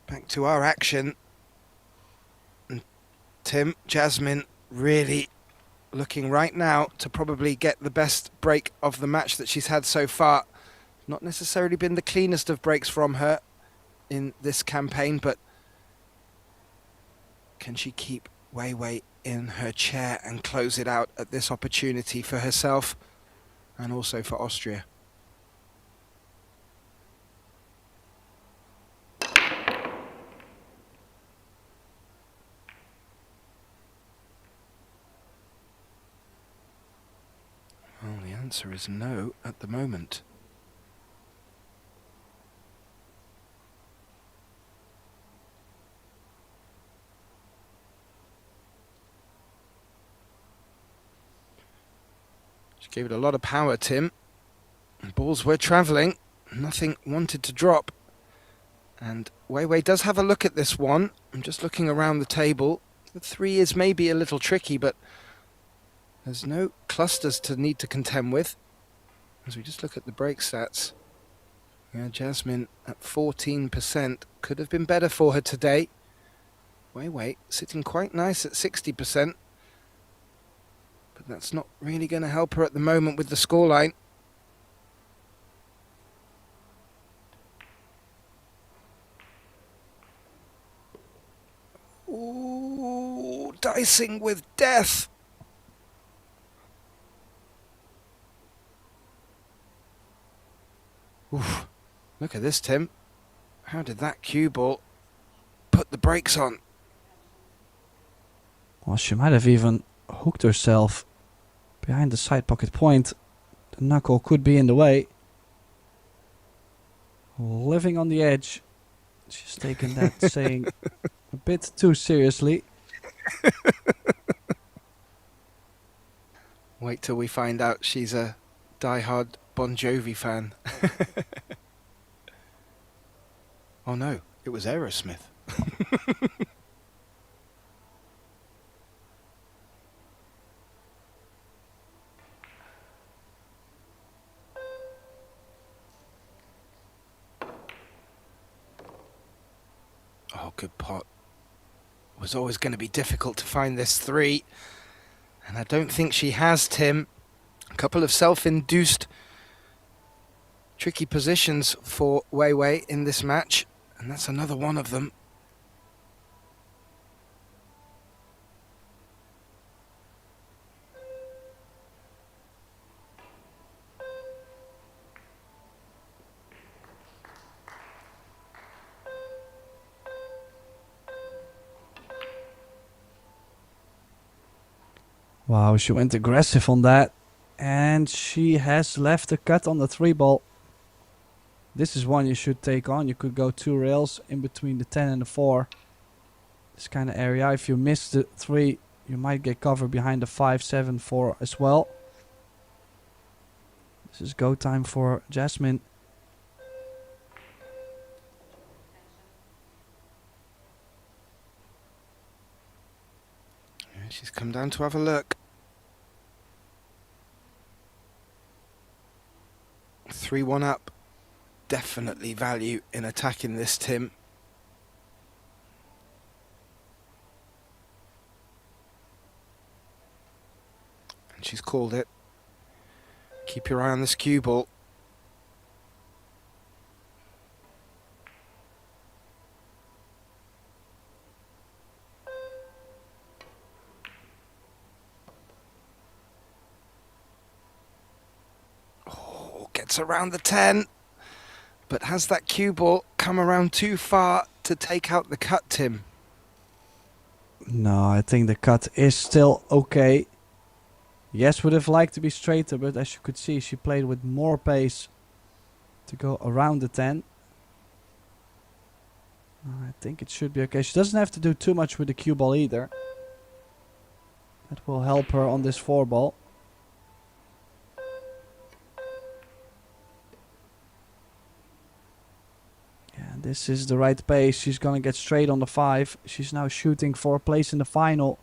Back to our action. And Tim, Jasmine really looking right now to probably get the best break of the match that she's had so far. Not necessarily been the cleanest of breaks from her, in this campaign, but can she keep Wei Wei in her chair and close it out at this opportunity for herself and also for Austria? Well, the answer is no at the moment. She gave it a lot of power, Tim. Balls were travelling. Nothing wanted to drop. And Wei Wei does have a look at this one. I'm just looking around the table. The 3 is maybe a little tricky, but there's no clusters to need to contend with. As we just look at the break stats. Yeah, Jasmine at 14% could have been better for her today. Wei Wei sitting quite nice at 60%. But that's not really going to help her at the moment with the scoreline. Ooh, dicing with death. Oof. Look at this, Tim. How did that cue ball put the brakes on? Well, she might have even hooked herself behind the side pocket point. The knuckle could be in the way. Living on the edge. She's taken that saying a bit too seriously. Wait till we find out she's a die-hard Bon Jovi fan. Oh no, it was Aerosmith. Oh, good pot. It was always going to be difficult to find this 3. And I don't think she has, Tim. A couple of self-induced tricky positions for Wei Wei in this match. And that's another one of them. Wow, she went aggressive on that. And she has left a cut on the 3 ball. This is one you should take on. You could go 2 rails in between the 10 and the 4. This kind of area. If you miss the 3, you might get cover behind the 5, 7, 4 as well. This is go time for Jasmine. Yeah, she's come down to have a look. 3-1 up. Definitely value in attacking this, Tim. And she's called it. Keep your eye on this cue ball. Oh, gets around the 10. But has that cue ball come around too far to take out the cut, Tim? No, I think the cut is still okay. Yes, would have liked to be straighter, but as you could see, she played with more pace to go around the 10. I think it should be okay. She doesn't have to do too much with the cue ball either. That will help her on this 4 ball. Yeah, this is the right pace. She's gonna get straight on the 5. She's now shooting for a place in the final.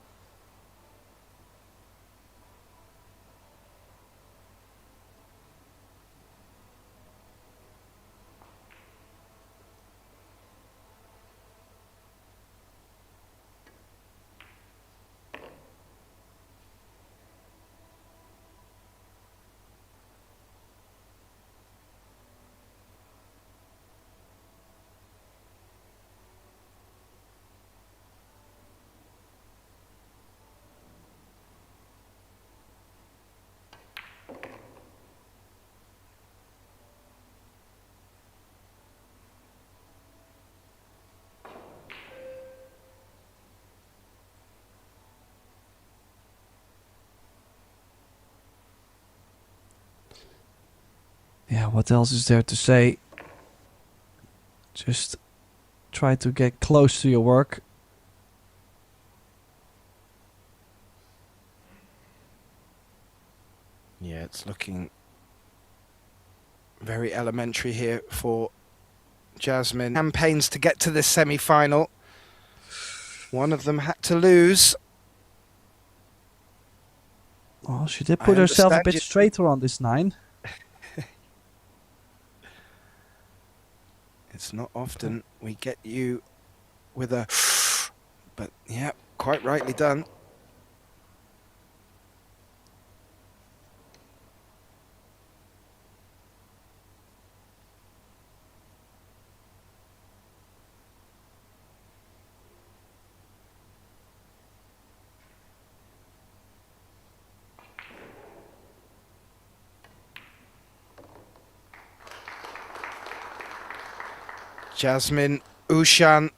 Yeah, what else is there to say? Just try to get close to your work. Yeah, it's looking very elementary here for Jasmine. Campaigns to get to this semi-final. One of them had to lose. Oh, she did I put herself a understand bit you. straighter on this 9. It's not often we get you with a... But yeah, quite rightly done. Jasmine OUSCHAN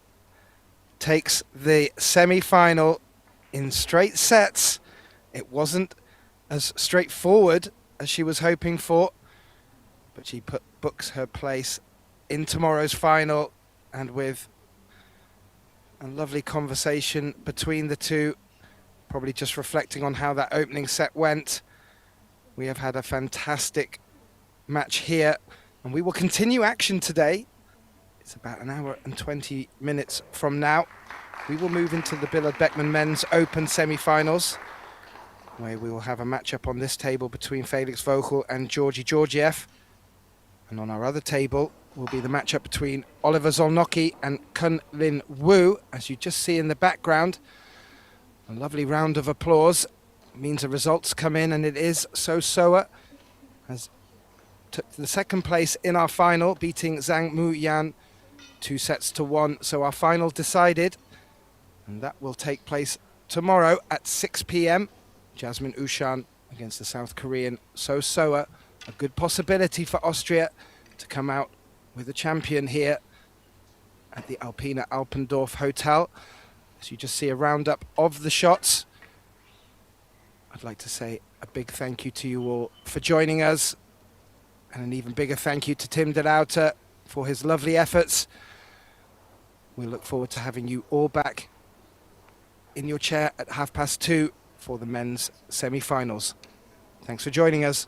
takes the semi-final in straight sets. It wasn't as straightforward as she was hoping for, but she books her place in tomorrow's final, and with a lovely conversation between the two, probably just reflecting on how that opening set went. We have had a fantastic match here, and we will continue action today. It's about an hour and 20 minutes from now. We will move into the Billard Beckmann Men's Open semi-finals, where we will have a matchup on this table between Felix Vogel and Georgi Georgiev. And on our other table will be the matchup between Oliver Zolnocki and Kun Lin Wu. As you just see in the background, a lovely round of applause means the results come in, and it is Soa has took the second place in our final, beating Zhang Mu Yan 2-1. So our final decided, and that will take place tomorrow at 6 p.m. Jasmine OUSCHAN against the South Korean Soa. A good possibility for Austria to come out with a champion here at the Alpina Alpendorf Hotel. As you just see a roundup of the shots, I'd like to say a big thank you to you all for joining us, and an even bigger thank you to Tim de Lauter for his lovely efforts. We look forward to having you all back in your chair at 2:30 for the men's semi-finals. Thanks for joining us.